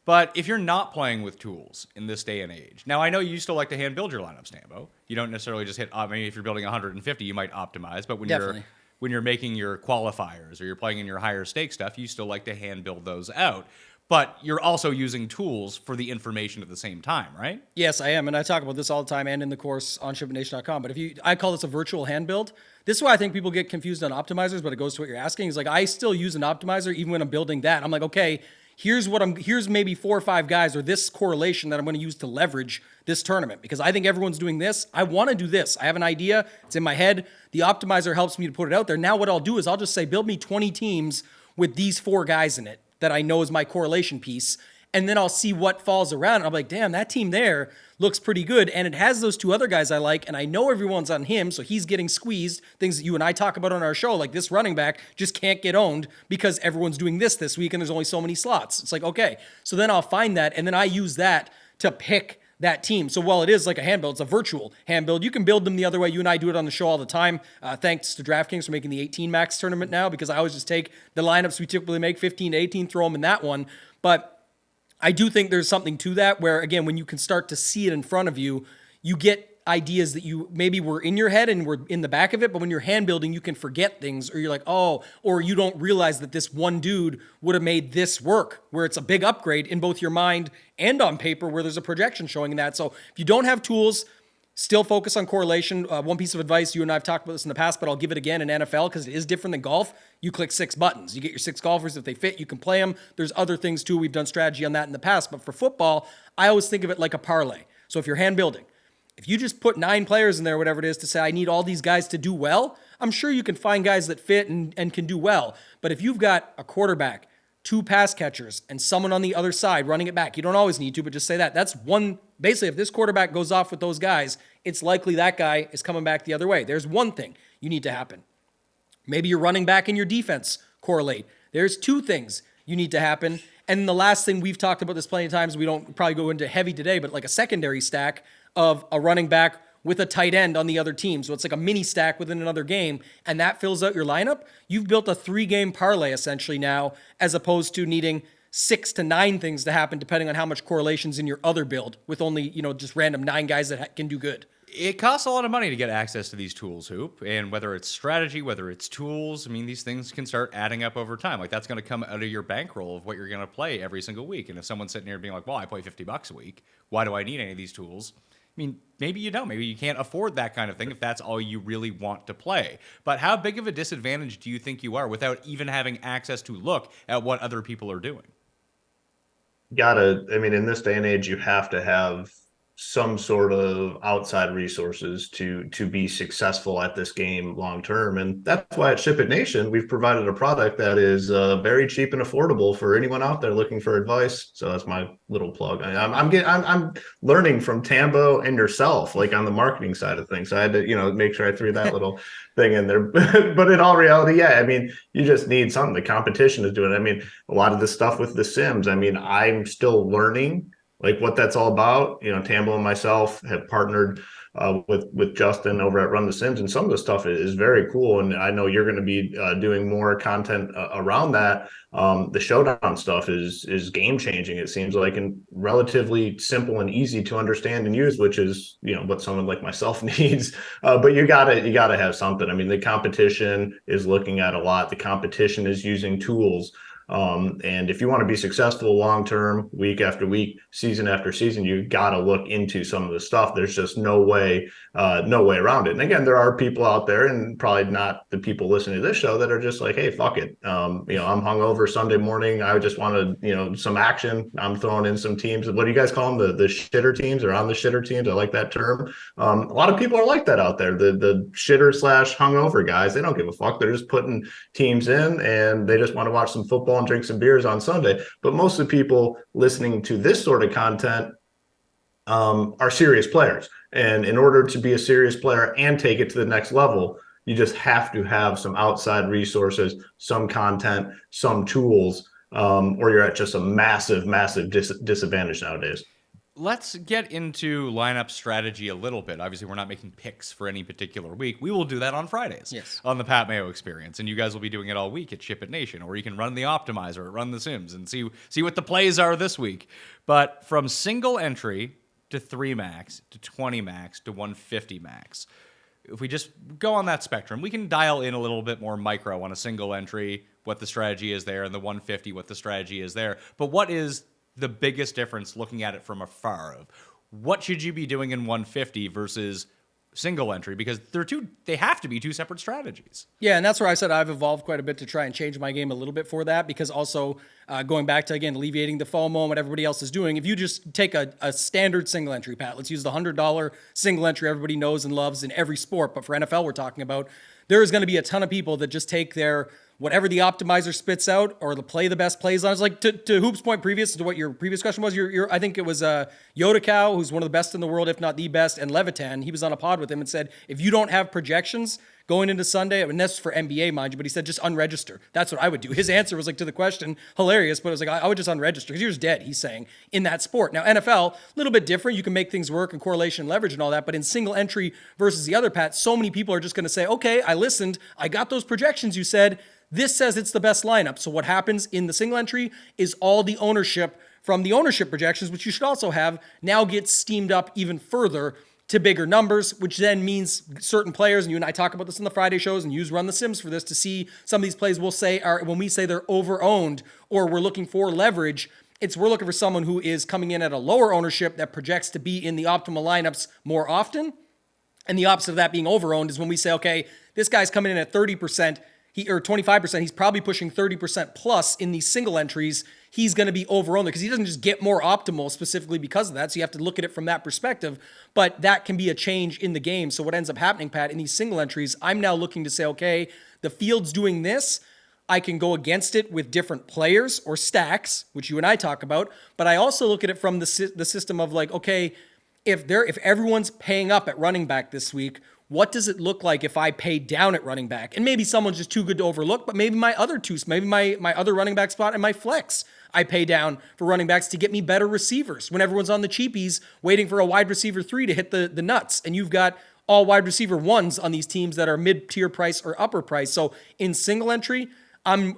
But if you're not playing with tools in this day and age, now I know you still like to hand build your lineups, Tambo. You don't necessarily just hit. I mean, if you're building 150, you might optimize. But when you're making your qualifiers or you're playing in your higher stake stuff, you still like to hand build those out. But you're also using tools for the information at the same time, right? Yes, I am. And I talk about this all the time and in the course on ShipItNation.com. But I call this a virtual hand build. This is why I think people get confused on optimizers, but it goes to what you're asking. Is like, I still use an optimizer even when I'm building that. I'm like, okay, here's maybe 4 or 5 guys or this correlation that I'm going to use to leverage this tournament because I think everyone's doing this. I want to do this. I have an idea. It's in my head. The optimizer helps me to put it out there. Now what I'll do is I'll just say, build me 20 teams with these 4 guys in it that I know is my correlation piece. And then I'll see what falls around. And I'm like, damn, that team there looks pretty good. And it has those 2 other guys I like. And I know everyone's on him. So he's getting squeezed. Things that you and I talk about on our show, like this running back just can't get owned because everyone's doing this week and there's only so many slots. It's like, okay. So then I'll find that. And then I use that to pick that team. So while it is like a hand build, it's a virtual hand build. You can build them the other way. You and I do it on the show all the time. Thanks to DraftKings for making the 18 max tournament now because I always just take the lineups we typically make, 15 to 18, throw them in that one. But I do think there's something to that where, again, when you can start to see it in front of you, you get ideas that you maybe were in your head and were in the back of it, but when you're hand building, you can forget things or you're like, oh, or you don't realize that this one dude would have made this work where it's a big upgrade in both your mind and on paper where there's a projection showing that. So if you don't have tools, still focus on correlation. One piece of advice, you and I have talked about this in the past, but I'll give it again in NFL because it is different than golf. You click 6 buttons. You get your 6 golfers. If they fit, you can play them. There's other things too. We've done strategy on that in the past, but for football, I always think of it like a parlay. So if you're hand building, if you just put 9 players in there, whatever it is, to say, I need all these guys to do well, I'm sure you can find guys that fit and can do well. But if you've got a quarterback, 2 pass catchers, and someone on the other side running it back, you don't always need to, but just say that. That's one. Basically, if this quarterback goes off with those guys, it's likely that guy is coming back the other way. There's one thing you need to happen. Maybe your running back and your defense correlate. There's 2 things you need to happen. And the last thing, we've talked about this plenty of times, we don't probably go into heavy today, but like a secondary stack of a running back with a tight end on the other team. So it's like a mini stack within another game, and that fills out your lineup. You've built a 3-game parlay essentially now, as opposed to needing 6 to 9 things to happen depending on how much correlation's in your other build with only, just random 9 guys that can do good. It costs a lot of money to get access to these tools, Hoop. And whether it's strategy, whether it's tools, I mean, these things can start adding up over time. Like, that's going to come out of your bankroll of what you're going to play every single week. And if someone's sitting here being like, well, I play $50 a week, why do I need any of these tools? I mean, maybe you don't. Maybe you can't afford that kind of thing if that's all you really want to play. But how big of a disadvantage do you think you are without even having access to look at what other people are doing? In this day and age, you have to have some sort of outside resources to be successful at this game long term. And that's why at Ship It Nation, we've provided a product that is very cheap and affordable for anyone out there looking for advice. So that's my little plug. I'm learning from Tambo and yourself, like on the marketing side of things. So I had to, make sure I threw that little thing in there. But in all reality, yeah, I mean, you just need something. The competition is doing it. I mean, a lot of the stuff with the Sims, I mean, I'm still learning like what that's all about. Tambo and myself have partnered with Justin over at Run the Sims, and some of the stuff is very cool. And I know you're going to be doing more content around that. The Showdown stuff is game changing. It seems like, and relatively simple and easy to understand and use, which is what someone like myself needs. But you gotta have something. I mean, the competition is looking at a lot. The competition is using tools. And if you want to be successful long-term, week after week, season after season, you got to look into some of the stuff. There's just no way around it. And again, there are people out there, and probably not the people listening to this show, that are just like, hey, fuck it. I'm hungover Sunday morning. I just want some action. I'm throwing in some teams. What do you guys call them? The shitter teams, or on the shitter teams? I like that term. A lot of people are like that out there. The shitter / hungover guys, they don't give a fuck. They're just putting teams in, and they just want to watch some football and drink some beers on Sunday. But most of the people listening to this sort of content are serious players. And in order to be a serious player and take it to the next level, you just have to have some outside resources, some content, some tools, or you're at just a massive, massive disadvantage nowadays. Let's get into lineup strategy a little bit. Obviously, we're not making picks for any particular week. We will do that on Fridays on the Pat Mayo Experience, and you guys will be doing it all week at Ship It Nation, or you can run the Optimizer or run the Sims and see what the plays are this week. But from single entry to 3 max to 20 max to 150 max, if we just go on that spectrum, we can dial in a little bit more micro on a single entry, what the strategy is there, and the 150, what the strategy is there. But what is the biggest difference looking at it from afar of what should you be doing in 150 versus single entry? Because they have to be two separate strategies. Yeah, and that's where I said I've evolved quite a bit to try and change my game a little bit for that, because also going back to, again, alleviating the FOMO and what everybody else is doing. If you just take a standard single entry, Pat, let's use the $100 single entry everybody knows and loves in every sport, but for NFL we're talking about, there is going to be a ton of people that just take their whatever the optimizer spits out, or the best plays on. It's like to Hoop's point previous to what your previous question was. I think it was Yoda Cow, who's one of the best in the world, if not the best, and Levitan. He was on a pod with him and said, if you don't have projections going into Sunday, and that's for NBA, mind you, but he said just unregister. That's what I would do. His answer was like to the question, hilarious, but it was like, I would just unregister because you're just dead, he's saying, in that sport. Now, NFL, a little bit different. You can make things work and correlation, leverage and all that, but in single entry versus the other, Pat, so many people are just going to say, okay, I listened, I got those projections you said, this says it's the best lineup. So what happens in the single entry is all the ownership from the ownership projections, which you should also have, now gets steamed up even further to bigger numbers, which then means certain players, and you and I talk about this in the Friday shows, and use Run the Sims for this to see some of these plays we'll say are, when we say they're over-owned or we're looking for leverage, we're looking for someone who is coming in at a lower ownership that projects to be in the optimal lineups more often. And the opposite of that being over-owned is when we say, okay, this guy's coming in at 30%, or 25%, he's probably pushing 30% plus in these single entries. He's going to be over-owned because he doesn't just get more optimal specifically because of that. So you have to look at it from that perspective. But that can be a change in the game. So what ends up happening, Pat, in these single entries, I'm now looking to say, okay, the field's doing this. I can go against it with different players or stacks, which you and I talk about. But I also look at it from the system of like, okay, if everyone's paying up at running back this week, what does it look like if I pay down at running back? And maybe someone's just too good to overlook, but maybe my other running back spot and my flex, I pay down for running backs to get me better receivers when everyone's on the cheapies waiting for a wide receiver 3 to hit the nuts. And you've got all wide receiver 1s on these teams that are mid-tier price or upper price. So in single entry, I'm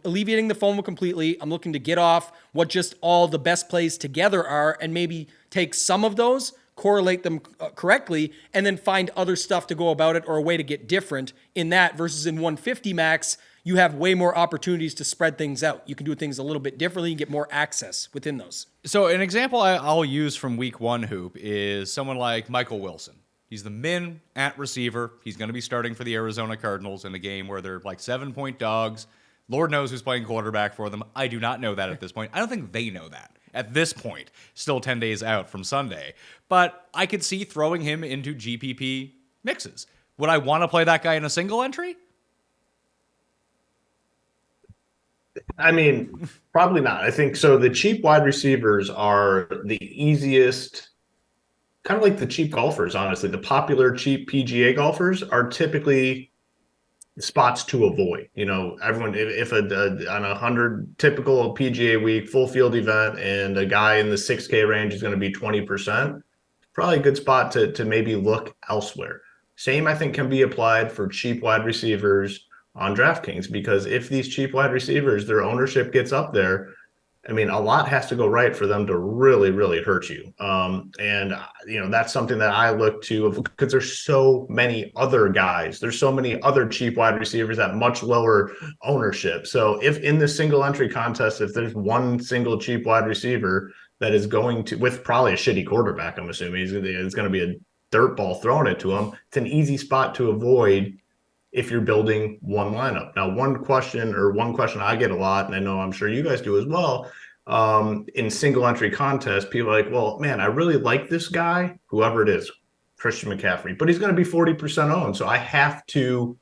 alleviating the FOMO completely. I'm looking to get off what just all the best plays together are and maybe take some of those, correlate them correctly, and then find other stuff to go about it or a way to get different in that versus in 150 max, you have way more opportunities to spread things out. You can do things a little bit differently and get more access within those. So an example I'll use from week 1, Hoop, is someone like Michael Wilson. He's the min at receiver. He's going to be starting for the Arizona Cardinals in a game where they're like 7-point dogs. Lord knows who's playing quarterback for them. I do not know that at this point. I don't think they know that at this point, still 10 days out from Sunday. But I could see throwing him into GPP mixes. Would I want to play that guy in a single entry? I mean, probably not. I think so. The cheap wide receivers are the easiest, kind of like the cheap golfers, honestly. The popular cheap PGA golfers are typically spots to avoid. You know, everyone, if on 100 typical PGA week, full field event, and a guy in the 6K range is going to be 20%, probably a good spot to maybe look elsewhere. Same, I think, can be applied for cheap wide receivers on DraftKings, because if these cheap wide receivers, their ownership gets up there, I mean, a lot has to go right for them to really, really hurt you. And, you know, that's something that I look to, because there's so many other guys. There's so many other cheap wide receivers at much lower ownership. So if in the single entry contest, if there's one single cheap wide receiver that is going to, with probably a shitty quarterback, I'm assuming it's going to be a dirt ball thrown into him, it's an easy spot to avoid if you're building one lineup. Now, one question I get a lot, and I know I'm sure you guys do as well, in single entry contests, people are like, well, man, I really like this guy, whoever it is, Christian McCaffrey, but he's going to be 40% owned, so I have to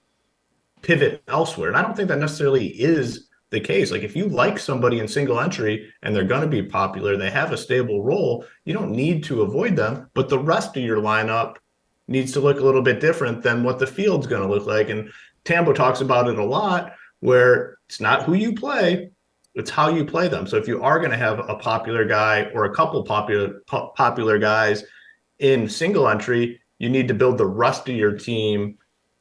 pivot elsewhere. And I don't think that necessarily is the case. Like, if you like somebody in single entry and they're going to be popular, they have a stable role, you don't need to avoid them, but the rest of your lineup needs to look a little bit different than what the field's going to look like. And Tambo talks about it a lot, where it's not who you play, it's how you play them. So if you are going to have a popular guy or a couple popular guys in single entry, you need to build the rest of your team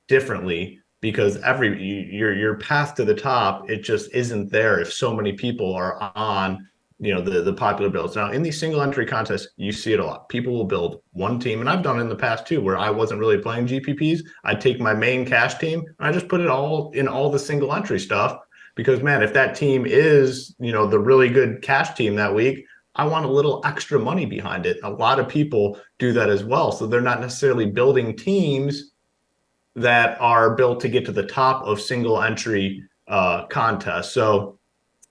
differently, because your path to the top, it just isn't there if so many people are on, you know, the popular builds. Now, in these single entry contests, you see it a lot. People will build one team, and I've done it in the past too, where I wasn't really playing GPPs. I'd take my main cash team and I just put it all in all the single entry stuff, because, man, if that team is, you know, the really good cash team that week, I want a little extra money behind it. A lot of people do that as well. So they're not necessarily building teams that are built to get to the top of single entry contests. So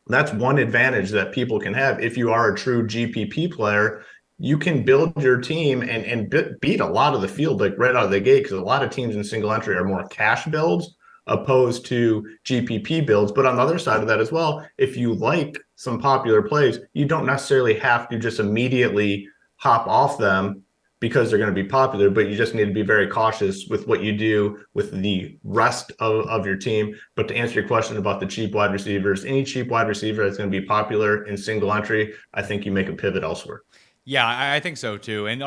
that's one advantage that people can have. If you are a true GPP player, you can build your team and beat a lot of the field like right out of the gate, because a lot of teams in single entry are more cash builds opposed to GPP builds. But on the other side of that as well, if you like some popular plays, you don't necessarily have to just immediately hop off them because they're going to be popular, but you just need to be very cautious with what you do with the rest of your team. But to answer your question about the cheap wide receivers, any cheap wide receiver that's going to be popular in single entry, I think you make a pivot elsewhere. Yeah, I think so too. And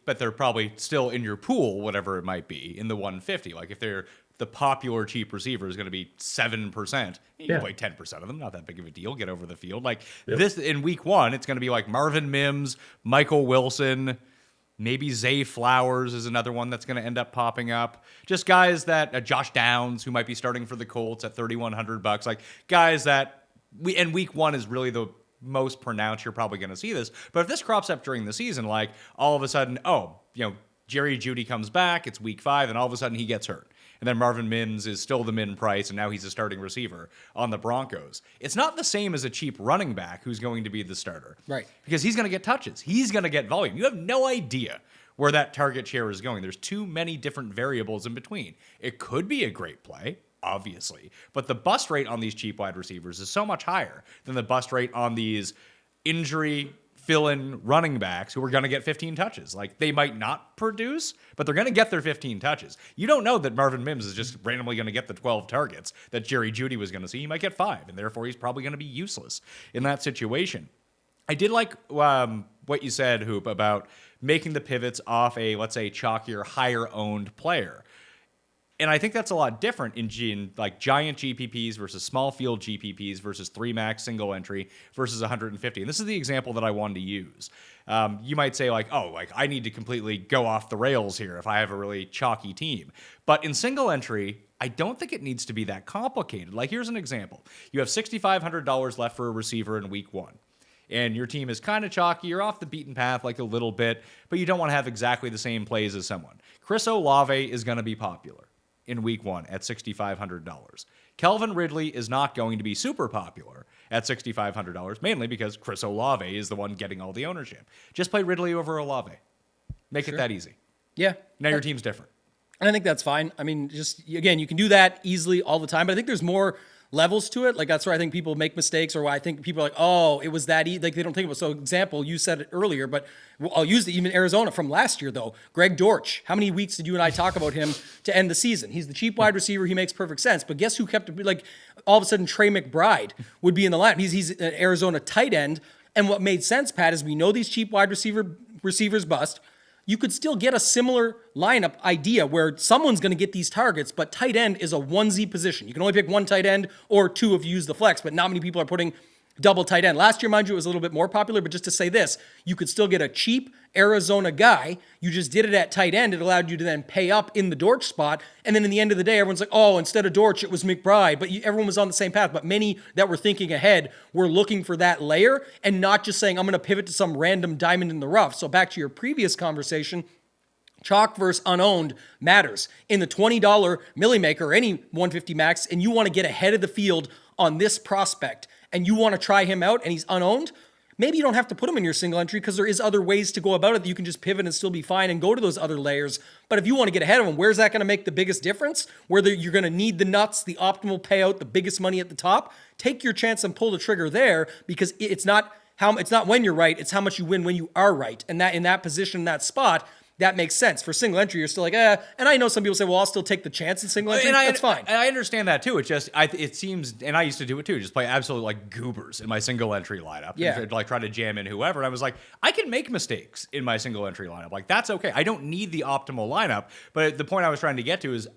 but they're probably still in your pool, whatever it might be, in the 150. Like if they're the popular cheap receiver is going to be 7%. You can play 10% of them, not that big of a deal. Get over the field. Like this in week one, it's going to be like Marvin Mims, Michael Wilson. Maybe Zay Flowers is another one that's going to end up popping up. Just guys that Josh Downs, who might be starting for the Colts at $3,100. Like guys that and week one is really the most pronounced. You're probably going to see this. But if this crops up during the season, like all of a sudden, Jerry Jeudy comes back, it's week 5, and all of a sudden he gets hurt. And then Marvin Mims is still the min price, and now he's a starting receiver on the Broncos. It's not the same as a cheap running back who's going to be the starter. Right. Because he's going to get touches. He's going to get volume. You have no idea where that target share is going. There's too many different variables in between. It could be a great play, obviously, but the bust rate on these cheap wide receivers is so much higher than the bust rate on these injury fill-in running backs who are going to get 15 touches. Like, they might not produce, but they're going to get their 15 touches. You don't know that Marvin Mims is just randomly going to get the 12 targets that Jerry Jeudy was going to see. He might get 5, and therefore he's probably going to be useless in that situation. I did like what you said, Hoop, about making the pivots off a, let's say, chalkier, higher-owned player. And I think that's a lot different in like giant GPPs versus small field GPPs versus 3-max single entry versus 150. And this is the example that I wanted to use. You might say like, oh, like I need to completely go off the rails here if I have a really chalky team. But in single entry, I don't think it needs to be that complicated. Like here's an example. You have $6,500 left for a receiver in week 1. And your team is kind of chalky, you're off the beaten path like a little bit, but you don't want to have exactly the same plays as someone. Chris Olave is going to be popular in week 1 at $6,500. Calvin Ridley is not going to be super popular at $6,500, mainly because Chris Olave is the one getting all the ownership. Just play Ridley over Olave. Make it that easy. Yeah. Now your team's different. And I think that's fine. I mean, just again, you can do that easily all the time, but I think there's more levels to it. Like that's where I think people make mistakes, or why I think people are like, oh, it was that easy. Like they don't think about it. So example, you said it earlier, but I'll use even Arizona from last year though. Greg Dortch. How many weeks did you and I talk about him to end the season? He's the cheap wide receiver. He makes perfect sense. But guess who kept it? Like all of a sudden Trey McBride would be in the lineup. He's an Arizona tight end. And what made sense, Pat, is we know these cheap wide receivers bust. You could still get a similar lineup idea where someone's going to get these targets, but tight end is a onesie position. You can only pick one tight end or two if you use the flex, but not many people are putting double tight end. Last year, mind you, it was a little bit more popular, but just to say this, you could still get a cheap Arizona guy. You just did it at tight end. It allowed you to then pay up in the Dortch spot. And then in the end of the day, everyone's like, oh, instead of Dortch, it was McBride. But everyone was on the same path. But many that were thinking ahead were looking for that layer and not just saying, I'm going to pivot to some random diamond in the rough. So back to your previous conversation, chalk versus unowned matters. In the $20 Millie Maker or any 150 max, and you want to get ahead of the field on this prospect, and you want to try him out and he's unowned, maybe you don't have to put him in your single entry because there is other ways to go about it that you can just pivot and still be fine and go to those other layers. But if you want to get ahead of him, where's that going to make the biggest difference? Whether you're going to need the nuts, the optimal payout, the biggest money at the top, take your chance and pull the trigger there, because it's not when you're right, it's how much you win when you are right. And that in that position, in that spot, that makes sense. For single entry, you're still like, and I know some people say, well, I'll still take the chance in single entry. That's fine. And I understand that too. It's just, it seems, and I used to do it too, just play absolute like goobers in my single entry lineup. Yeah. And like try to jam in whoever. And I was like, I can make mistakes in my single entry lineup. Like that's okay. I don't need the optimal lineup. But the point I was trying to get to is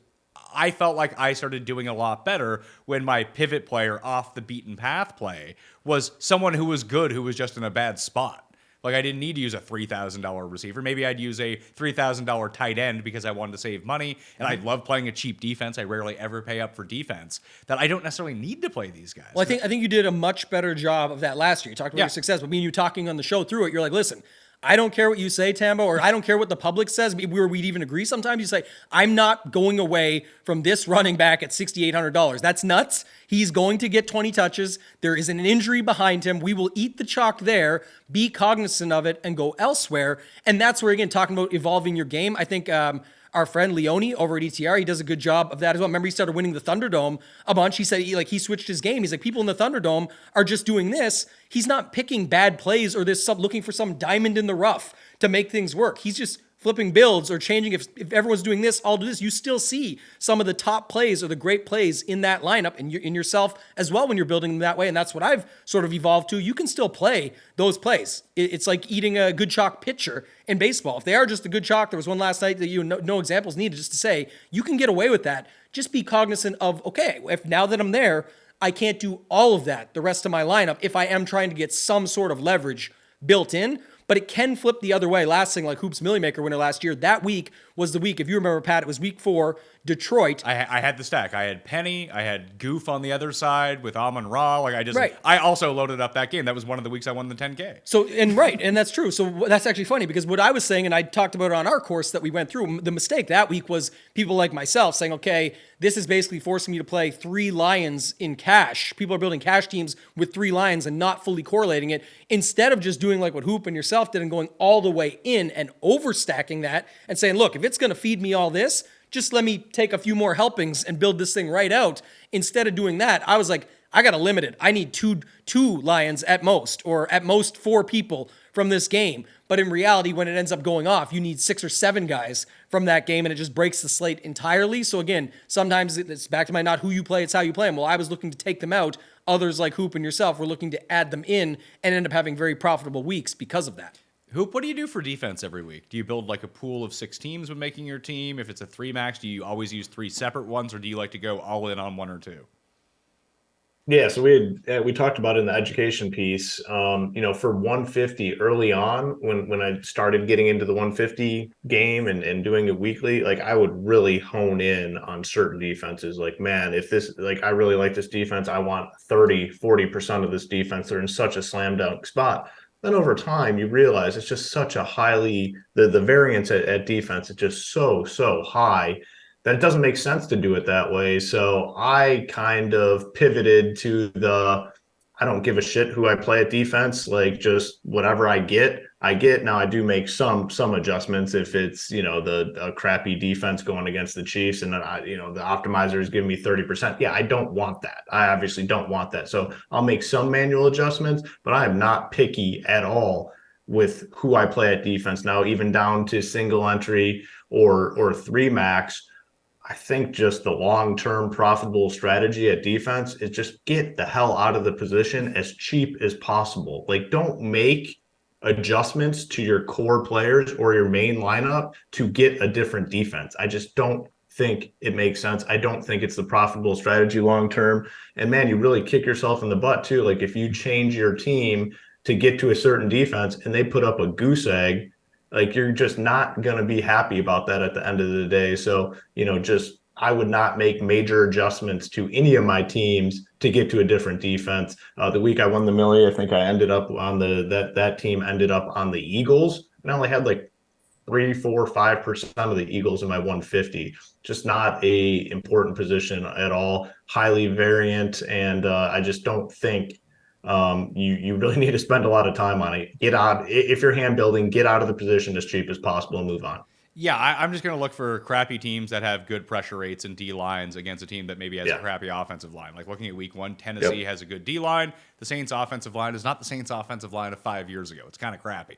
I felt like I started doing a lot better when my pivot player off the beaten path play was someone who was good, who was just in a bad spot. Like I didn't need to use a $3,000 receiver. Maybe I'd use a $3,000 tight end because I wanted to save money. And I love playing a cheap defense. I rarely ever pay up for defense. That I don't necessarily need to play these guys. Well, I think you did a much better job of that last year. You talked about your success, but me and you talking on the show through it, you're like, listen, I don't care what you say, Tambo, or I don't care what the public says. We'd even agree sometimes. You say, I'm not going away from this running back at $6,800. That's nuts. He's going to get 20 touches. There is an injury behind him. We will eat the chalk there, be cognizant of it, and go elsewhere. And that's where, again, talking about evolving your game, I think our friend Leone over at ETR, he does a good job of that as well. Remember, he started winning the Thunderdome a bunch. He said he switched his game. He's like, people in the Thunderdome are just doing this. He's not picking bad plays or looking for some diamond in the rough to make things work. He's just flipping builds or changing. If everyone's doing this, I'll do this. You still see some of the top plays or the great plays in that lineup and in yourself as well when you're building them that way. And that's what I've sort of evolved to. You can still play those plays. It's like eating a good chalk pitcher in baseball. If they are just a good chalk, there was one last night that no examples needed, just to say you can get away with that. Just be cognizant of, okay, if now that I'm there, I can't do all of that the rest of my lineup if I am trying to get some sort of leverage built in. But it can flip the other way. Last thing, like Hoops Millie Maker winner last year, that week was the week, if you remember, Pat, it was week 4, Detroit. I had the stack. I had Penny. I had Goof on the other side with Amon Ra. Like Right. I also loaded up that game. That was one of the weeks I won the 10K. So, and that's true. So that's actually funny because what I was saying, and I talked about it on our course that we went through, the mistake that week was people like myself saying, okay, this is basically forcing me to play 3 Lions in cash. People are building cash teams with 3 Lions and not fully correlating it, instead of just doing like what Hoop and yourself did and going all the way in and overstacking that and saying, look, if it's going to feed me all this, just let me take a few more helpings and build this thing right out. Instead of doing that, I was like, I got to limit it. I need two Lions at most, or at most 4 people from this game. But in reality, when it ends up going off, you need 6 or 7 guys from that game, and it just breaks the slate entirely. So again, sometimes it's back to my not who you play, it's how you play them. Well, I was looking to take them out. Others like Hoop and yourself were looking to add them in and end up having very profitable weeks because of that. Hoop, what do you do for defense every week? Do you build like a pool of 6 teams when making your team? If it's a 3 max, do you always use 3 separate ones, or do you like to go all in on 1 or 2? Yeah, so we talked about it in the education piece. For 150 early on, when I started getting into the 150 game and doing it weekly, like I would really hone in on certain defenses. Like, man, if this, like, I really like this defense, I want 40% of this defense. They're in such a slam dunk spot. Then over time, you realize it's just such a the variance at defense is just so high that it doesn't make sense to do it that way. So I kind of pivoted to I don't give a shit who I play at defense. Like, just whatever I get. Now I do make some adjustments if it's, a crappy defense going against the Chiefs and then the optimizer is giving me 30%. Yeah, I don't want that. I obviously don't want that. So I'll make some manual adjustments, but I am not picky at all with who I play at defense. Now, even down to single entry or three max, I think just the long-term profitable strategy at defense is just get the hell out of the position as cheap as possible. Like, don't make adjustments to your core players or your main lineup to get a different defense. I just don't think it makes sense. I don't think it's the profitable strategy long-term. And man, you really kick yourself in the butt too. Like, if you change your team to get to a certain defense and they put up a goose egg, like, you're just not going to be happy about that at the end of the day. So, I would not make major adjustments to any of my teams to get to a different defense. The week I won the Millie, I think I ended up on that team ended up on the Eagles, and I only had like 3, 4, 5% of the Eagles in my 150. Just not a important position at all. Highly variant, and I just don't think you really need to spend a lot of time on it. Get out, if you're hand building, get out of the position as cheap as possible and move on. Yeah, I'm just going to look for crappy teams that have good pressure rates and D lines against a team that maybe has a crappy offensive line. Like, looking at week 1, Tennessee has a good D line. The Saints offensive line is not the Saints offensive line of 5 years ago. It's kind of crappy.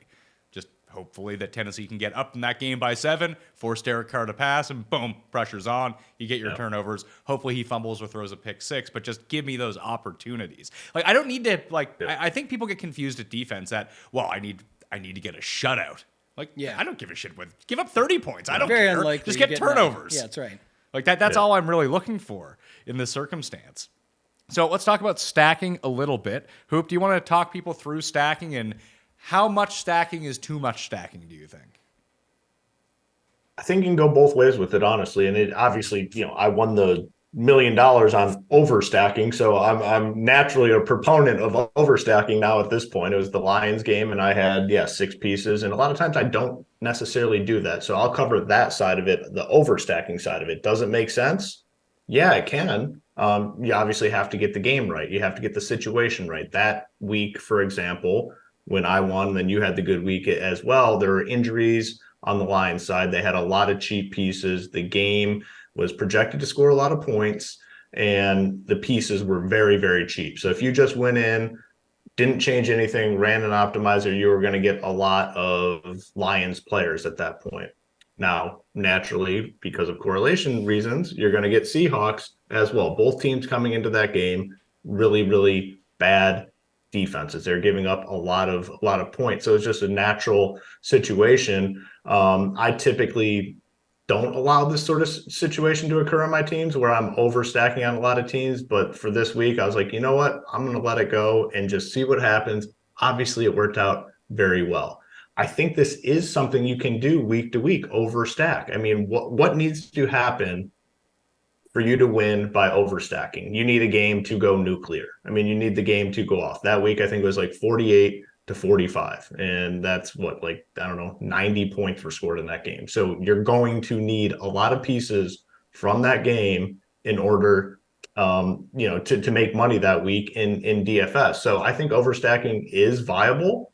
Just hopefully that Tennessee can get up in that game by 7, force Derek Carr to pass, and boom, pressure's on. You get your turnovers. Hopefully he fumbles or throws a pick 6, but just give me those opportunities. Like, I don't need to, I think people get confused at defense that, well, I need to get a shutout. Like, I don't give a shit with give up 30 points. I don't Very care. Unlikely just get turnovers. Yeah, that's right. Like that's all I'm really looking for in this circumstance. So let's talk about stacking a little bit. Hoop, do you want to talk people through stacking and how much stacking is too much stacking, do you think? I think you can go both ways with it, honestly. And it obviously, I won the $1 million on overstacking, so I'm naturally a proponent of overstacking now at this point. It was the Lions game, and I had 6 pieces, and a lot of times I don't necessarily do that. So I'll cover that side of it, the overstacking side of it. Does it make sense? Yeah, it can. You obviously have to get the game right. You have to get the situation right. That week, for example, when I won, then you had the good week as well. There were injuries on the Lions side. They had a lot of cheap pieces. The game was projected to score a lot of points, and the pieces were very, very cheap. So if you just went in, didn't change anything, ran an optimizer, you were going to get a lot of Lions players at that point. Now, naturally, because of correlation reasons, you're going to get Seahawks as well. Both teams coming into that game, really, really bad defenses. They're giving up a lot of points. So it's just a natural situation. I typically don't allow this sort of situation to occur on my teams where I'm overstacking on a lot of teams. But for this week, I was like, you know what? I'm going to let it go and just see what happens. Obviously, it worked out very well. I think this is something you can do week to week, overstack. I mean, what needs to happen for you to win by overstacking? You need a game to go nuclear. I mean, you need the game to go off. That week, I think it was like 48-45. And that's 90 points were scored in that game. So you're going to need a lot of pieces from that game in order, to make money that week in DFS. So I think overstacking is viable.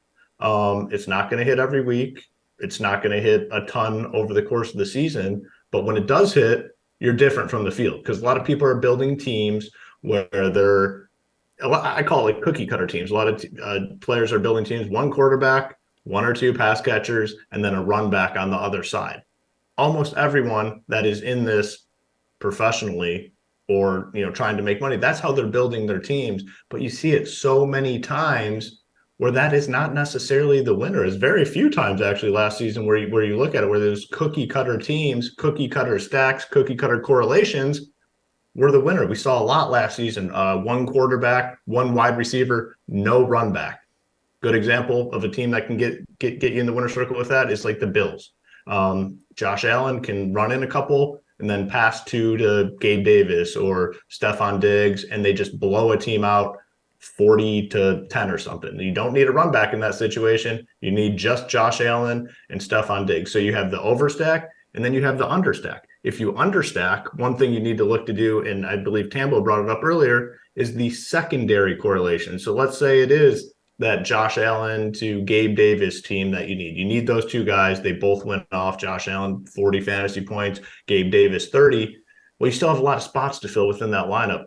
It's not going to hit every week. It's not going to hit a ton over the course of the season. But when it does hit, you're different from the field, because a lot of people are building teams where I call it like cookie cutter teams. A lot of players are building teams, 1 quarterback, 1 or 2 pass catchers, and then a run back on the other side. Almost everyone that is in this professionally or, trying to make money, that's how they're building their teams. But you see it so many times where that is not necessarily the winner. It's very few times actually last season where you look at it, where there's cookie cutter teams, cookie cutter stacks, cookie cutter correlations were the winner. We saw a lot last season. 1 quarterback, 1 wide receiver, no run back. Good example of a team that can get you in the winner's circle with that is like the Bills. Josh Allen can run in a couple and then pass 2 to Gabe Davis or Stephon Diggs, and they just blow a team out 40-10 or something. You don't need a run back in that situation. You need just Josh Allen and Stephon Diggs. So you have the overstack, and then you have the understack. If you understack, one thing you need to look to do, and I believe Tambo brought it up earlier, is the secondary correlation. So let's say it is that Josh Allen to Gabe Davis team that you need. You need those two guys. They both went off. Josh Allen, 40 fantasy points, Gabe Davis, 30. Well, you still have a lot of spots to fill within that lineup.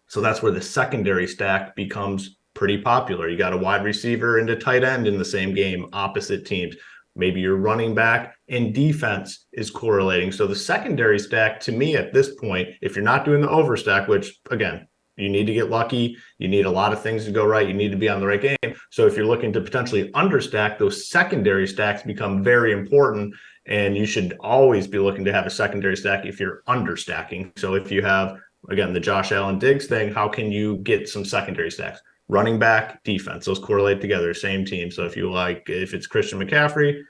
So that's where the secondary stack becomes pretty popular. You got a wide receiver and a tight end in the same game, opposite teams. Maybe your running back and defense is correlating. So the secondary stack, to me at this point, if you're not doing the overstack, which again, you need to get lucky, you need a lot of things to go right, you need to be on the right game. So if you're looking to potentially understack, those secondary stacks become very important. And you should always be looking to have a secondary stack if you're understacking. So if you have, again, the Josh Allen Diggs thing, how can you get some secondary stacks? Running back, defense, those correlate together, same team. So if it's Christian McCaffrey,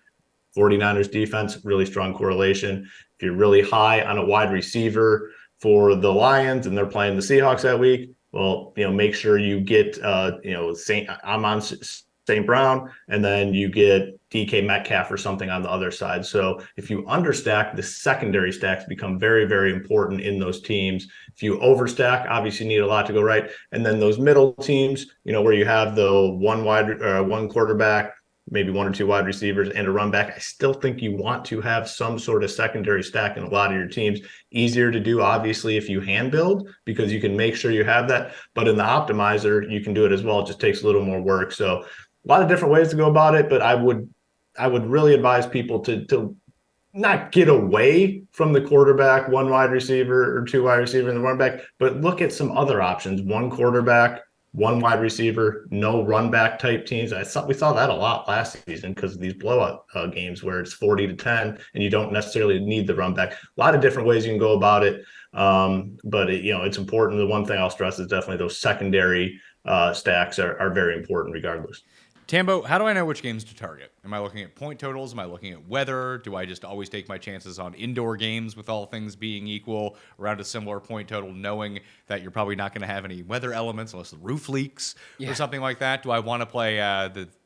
49ers defense, really strong correlation. If you're really high on a wide receiver for the Lions and they're playing the Seahawks that week, well, make sure you get, Amon St. Brown, and then you get DK Metcalf or something on the other side. So if you understack, the secondary stacks become very, very important in those teams. If you overstack, obviously you need a lot to go right. And then those middle teams, where you have the one quarterback, maybe one or two wide receivers and a run back, I still think you want to have some sort of secondary stack in a lot of your teams. Easier to do, obviously, if you hand build, because you can make sure you have that. But in the optimizer, you can do it as well. It just takes a little more work. So a lot of different ways to go about it, but I would really advise people to not get away from the quarterback, one wide receiver or two wide receiver and the running back, but look at some other options. One quarterback, one wide receiver, no run back type teams. We saw that a lot last season because of these blowout games where it's 40-10 and you don't necessarily need the run back. A lot of different ways you can go about it. But it's important. The one thing I'll stress is definitely those secondary stacks are very important regardless. Tambo, how do I know which games to target? Am I looking at point totals? Am I looking at weather? Do I just always take my chances on indoor games with all things being equal around a similar point total, knowing that you're probably not going to have any weather elements unless the roof leaks or something like that? Do I want to play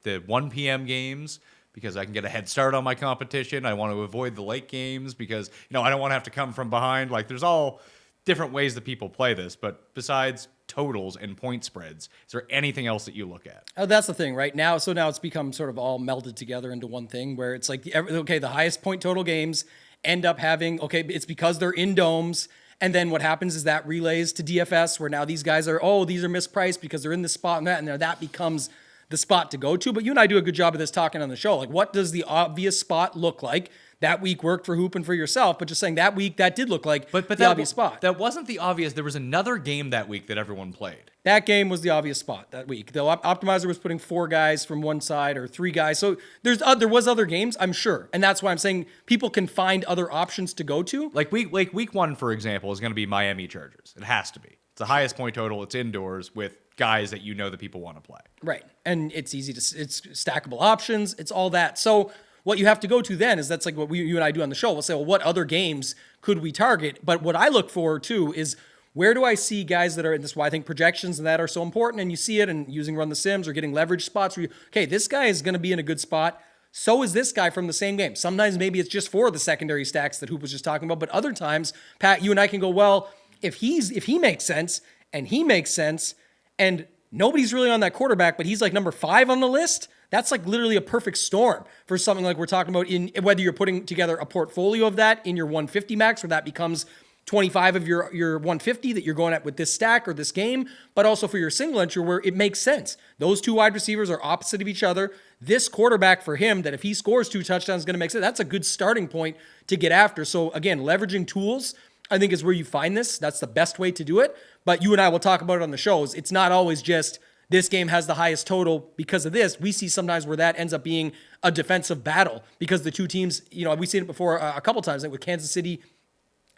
the 1 p.m. games because I can get a head start on my competition? I want to avoid the late games because, I don't want to have to come from behind. Like, there's all different ways that people play this, but besides totals and point spreads, is there anything else that you look at? Oh, that's the thing, right? Now it's become sort of all melded together into one thing where it's like, the highest point total games end up having, it's because they're in domes. And then what happens is that relays to DFS where now these guys are, these are mispriced because they're in this spot and that becomes the spot to go to. But you and I do a good job of this talking on the show. Like, what does the obvious spot look like? That week worked for Hoop and for yourself, but just saying that week that did look like the obvious spot. That wasn't the obvious. There was another game that week that everyone played. That game was the obvious spot that week. The optimizer was putting 4 guys from one side or 3 guys. So there was other games, I'm sure, and that's why I'm saying people can find other options to go to. Like week 1, for example, is going to be Miami Chargers. It has to be. It's the highest point total. It's indoors with guys that that people want to play. Right, and it's it's stackable options. It's all that. So what you have to go to then is that's like what you and I do on the show. We'll say, well, what other games could we target? But what I look for too is where do I see guys that are in this? Why I think projections and that are so important. And you see it and using Run the Sims or getting leverage spots where this guy is going to be in a good spot. So is this guy from the same game. Sometimes maybe it's just for the secondary stacks that Hoop was just talking about. But other times, Pat, you and I can go, well, if he makes sense and he makes sense and nobody's really on that quarterback, but he's like number 5 on the list. That's like literally a perfect storm for something like we're talking about in whether you're putting together a portfolio of that in your 150 max, where that becomes 25 of your 150 that you're going at with this stack or this game, but also for your single entry where it makes sense. Those 2 wide receivers are opposite of each other. This quarterback for him, that if he scores 2 touchdowns is going to make sense. That's a good starting point to get after. So again, leveraging tools, I think is where you find this. That's the best way to do it. But you and I will talk about it on the shows. It's not always just this game has the highest total because of this. We see sometimes where that ends up being a defensive battle because the 2 teams, we've seen it before a couple times, like with Kansas City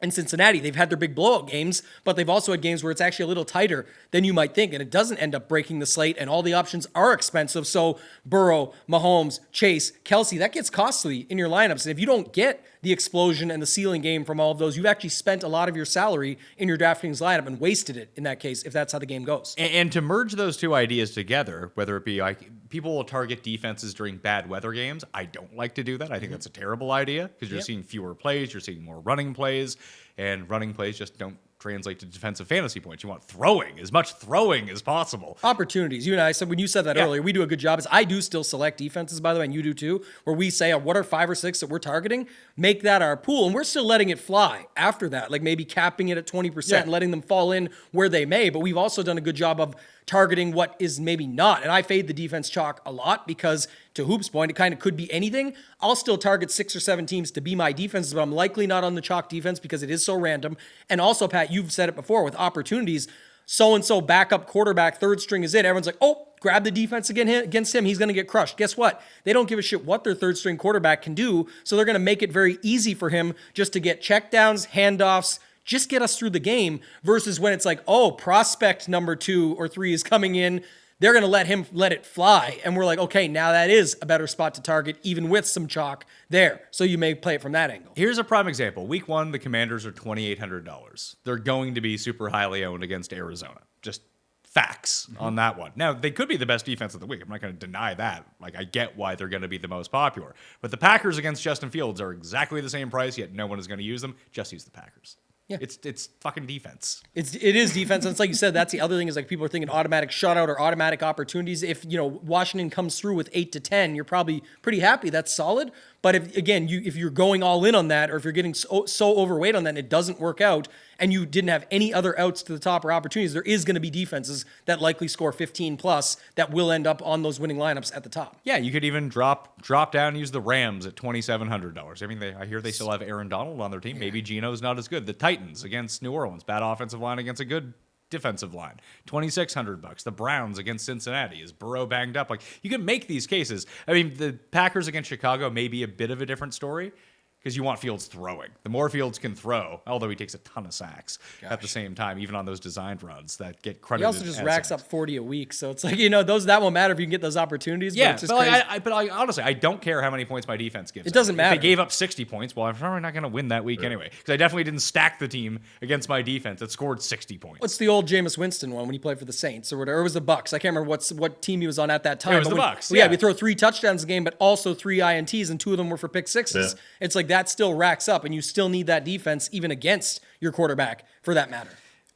and Cincinnati. They've had their big blowout games, but they've also had games where it's actually a little tighter than you might think, and it doesn't end up breaking the slate, and all the options are expensive. So Burrow, Mahomes, Chase, Kelsey, that gets costly in your lineups. And if you don't get the explosion and the ceiling game from all of those, you've actually spent a lot of your salary in your DraftKings lineup and wasted it in that case, if that's how the game goes. And to merge those 2 ideas together, whether it be like people will target defenses during bad weather games. I don't like to do that. I think that's a terrible idea because you're seeing fewer plays, you're seeing more running plays, and running plays just don't translate to defensive fantasy points. You want throwing, as much throwing as possible. Opportunities. You and I said, when you said that earlier, we do a good job. I do still select defenses, by the way, and you do too, where we say, what are 5 or 6 that we're targeting? Make that our pool. And we're still letting it fly after that, like maybe capping it at 20% and letting them fall in where they may. But we've also done a good job of targeting what is maybe not. And I fade the defense chalk a lot because, to Hoop's point, it kind of could be anything. I'll still target 6 or 7 teams to be my defenses, but I'm likely not on the chalk defense because it is so random. And also, Pat, you've said it before, with opportunities, so-and-so backup quarterback, third string is in. Everyone's like, oh, grab the defense against him. He's going to get crushed. Guess what? They don't give a shit what their third string quarterback can do, so they're going to make it very easy for him just to get checkdowns, handoffs, just get us through the game, versus when it's like, oh, prospect number 2 or 3 is coming in. They're going to let it fly. And we're like, okay, now that is a better spot to target, even with some chalk there. So you may play it from that angle. Here's a prime example. Week 1, the Commanders are $2,800. They're going to be super highly owned against Arizona. Just facts on that one. Now, they could be the best defense of the week. I'm not going to deny that. Like, I get why they're going to be the most popular. But the Packers against Justin Fields are exactly the same price, yet no one is going to use them. Just use the Packers. Yeah. It's fucking defense. It is defense. And it's like you said, that's the other thing, is like people are thinking automatic shutout or automatic opportunities. If, Washington comes through with 8 to 10, you're probably pretty happy. That's solid. But if you're going all in on that, or if you're getting so overweight on that and it doesn't work out, and you didn't have any other outs to the top or opportunities, there is going to be defenses that likely score 15 plus that will end up on those winning lineups at the top. Yeah, you could even drop down and use the Rams at $2,700. I mean, I hear they still have Aaron Donald on their team. Maybe Geno's not as good. The Titans against New Orleans, bad offensive line against a good defensive line, $2,600. The Browns against Cincinnati, is Burrow banged up? Like, you can make these cases. I mean, the Packers against Chicago may be a bit of a different story, because you want Fields throwing. The more Fields can throw, although he takes a ton of sacks at the same time, even on those designed runs that get credited. He also just racks up 40 a week, so it's like, that won't matter if you can get those opportunities. Yeah, but, it's but honestly, I don't care how many points my defense gives. It doesn't matter. If they gave up 60 points, well, I'm probably not going to win that week anyway, because I definitely didn't stack the team against my defense that scored 60 points. What's the old Jameis Winston one when he played for the Saints or whatever? Or it was the Bucks. I can't remember what team he was on at that time. It was the Bucks. We throw 3 touchdowns a game, but also 3 INTs, and 2 of them were for pick sixes. Yeah. It's like that still racks up, and you still need that defense even against your quarterback for that matter.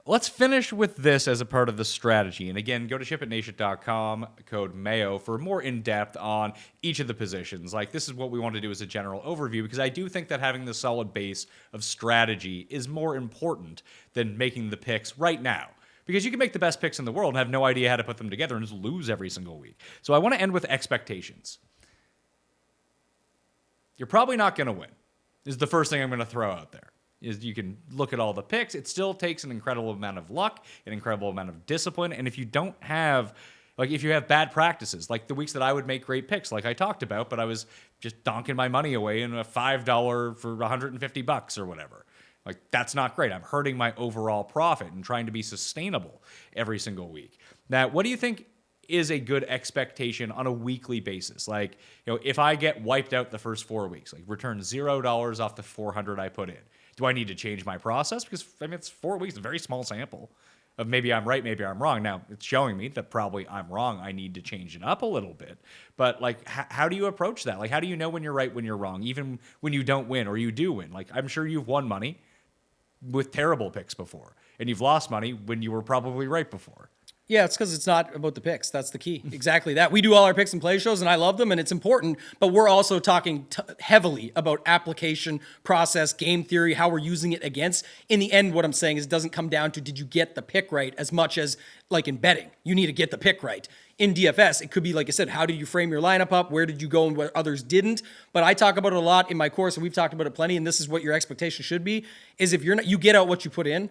Let's finish with this as a part of the strategy. And again, go to shipitnation.com, code Mayo, for more in-depth on each of the positions. Like, this is what we want to do as a general overview, because I do think that having the solid base of strategy is more important than making the picks right now. Because you can make the best picks in the world and have no idea how to put them together and just lose every single week. So I want to end with expectations. You're probably not going to win, is the first thing I'm going to throw out there. Is you can look at all the picks. It still takes an incredible amount of luck, an incredible amount of discipline. And if you don't have, if you have bad practices, like the weeks that I would make great picks, like I talked about, but I was just donking my money away in a $5 for $150 or whatever. Like, that's not great. I'm hurting my overall profit and trying to be sustainable every single week. Now, what do you think is a good expectation on a weekly basis? Like, if I get wiped out the first 4 weeks, like return $0 off the $400 I put in, do I need to change my process? Because, it's 4 weeks, a very small sample of maybe I'm right, maybe I'm wrong. Now, it's showing me that probably I'm wrong. I need to change it up a little bit. But, how do you approach that? Like, how do you know when you're right, when you're wrong, even when you don't win or you do win? Like, I'm sure you've won money with terrible picks before, and you've lost money when you were probably right before. Yeah, it's because it's not about the picks. That's the key. Exactly that. We do all our picks and play shows, and I love them, and it's important, but we're also talking heavily about application, process, game theory, how we're using it against. In the end, what I'm saying is it doesn't come down to did you get the pick right as much as, like in betting, you need to get the pick right. In DFS, it could be, like I said, how did you frame your lineup up? Where did you go and what others didn't? But I talk about it a lot in my course, and we've talked about it plenty, and this is what your expectation should be, is if you get out what you put in.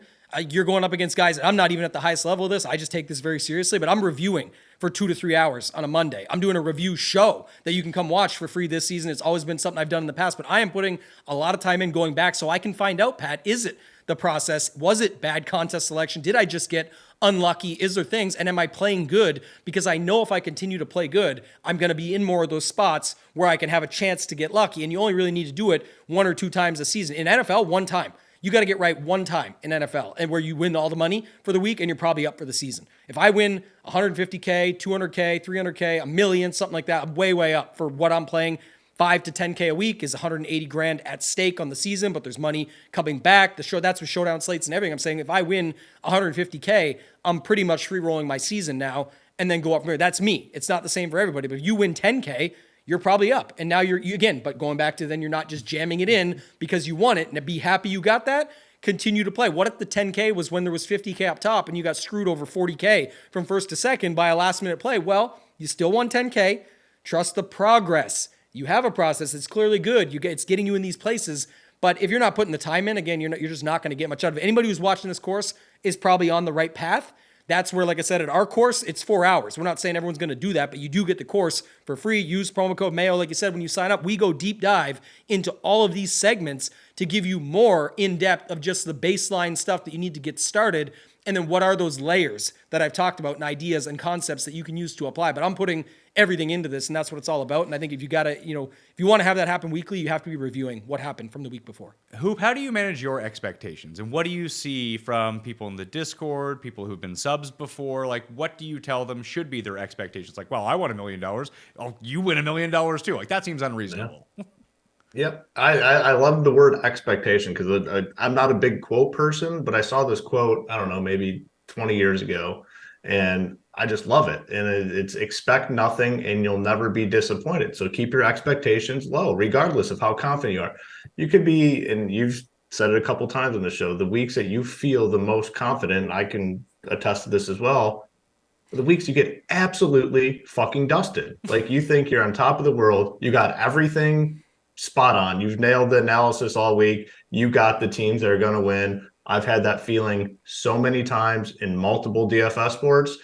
You're going up against guys, I'm not even at the highest level of this. I just take this very seriously, but I'm reviewing for 2 to 3 hours on a Monday. I'm doing a review show that you can come watch for free this season. It's always been something I've done in the past, but I am putting a lot of time in going back so I can find out, Pat, is it the process? Was it bad contest selection? Did I just get unlucky? Is there things? And am I playing good? Because I know if I continue to play good, I'm going to be in more of those spots where I can have a chance to get lucky. And you only really need to do it 1 or 2 times a season. In NFL, 1 time. You got to get right 1 time in NFL, and where you win all the money for the week and you're probably up for the season. If I win 150K, 200K, 300K, $1 million, something like that, I'm way up for what I'm playing 5 to 10K a week is 180 grand at stake on the season, but there's money coming back. That's with Showdown slates and everything. I'm saying if I win 150K, I'm pretty much free rolling my season now and then go up from there. That's me. It's not the same for everybody, but if you win 10K, you're probably up. And now but going back to then you're not just jamming it in because you won it and be happy you got that. Continue to play. What if the 10K was when there was 50K up top and you got screwed over 40K from first to second by a last minute play? Well, you still won 10K. Trust the progress. You have a process. It's clearly good. It's getting you in these places. But if you're not putting the time in, again, you're just not going to get much out of it. Anybody who's watching this course is probably on the right path. That's where, like I said, at our course, it's 4 hours. We're not saying everyone's going to do that, but you do get the course for free. Use promo code Mayo. Like you said, when you sign up, we go deep dive into all of these segments to give you more in depth of just the baseline stuff that you need to get started. And then what are those layers that I've talked about and ideas and concepts that you can use to apply? But I'm putting everything into this, and that's what it's all about. And I think if you got to, if you want to have that happen weekly, you have to be reviewing what happened from the week before. Hoop, how do you manage your expectations? And what do you see from people in the Discord, people who've been subs before? Like, what do you tell them should be their expectations? Like, well, I won $1 million. Oh, you win $1 million too. Like, that seems unreasonable. Yeah. Yep. I love the word expectation because I'm not a big quote person, but I saw this quote, I don't know, maybe 20 years ago, and I just love it. And it's expect nothing and you'll never be disappointed. So keep your expectations low, regardless of how confident you are. You could be, and you've said it a couple times on the show, the weeks that you feel the most confident, I can attest to this as well, the weeks you get absolutely fucking dusted. Like you think you're on top of the world, you got everything spot on. You've nailed the analysis all week. You got the teams that are going to win. I've had that feeling so many times in multiple DFS boards.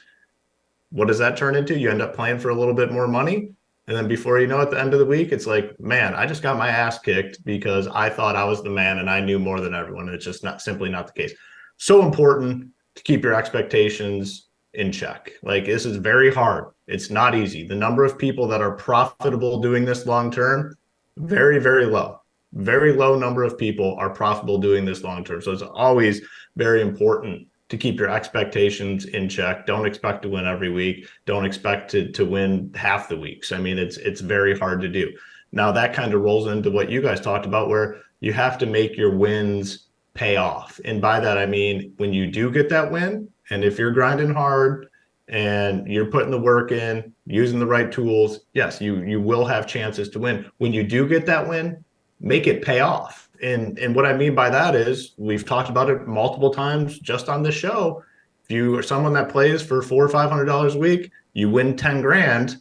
What does that turn into? You end up playing for a little bit more money. And then before you know, at the end of the week, it's like, man, I just got my ass kicked because I thought I was the man and I knew more than everyone. And it's just simply not the case. So important to keep your expectations in check. Like, this is very hard. It's not easy. The number of people that are profitable doing this long-term, very, very low. Very low number of people are profitable doing this long-term. So it's always very important to keep your expectations in check. Don't expect to win every week. Don't expect to win half the weeks. I mean, it's very hard to do. Now that kind of rolls into what you guys talked about, where you have to make your wins pay off. And by that, I mean, when you do get that win, and if you're grinding hard and you're putting the work in, using the right tools, yes, you will have chances to win. When you do get that win, make it pay off. And what I mean by that is, we've talked about it multiple times just on this show. If you are someone that plays for $400 or $500 a week, you win 10 grand.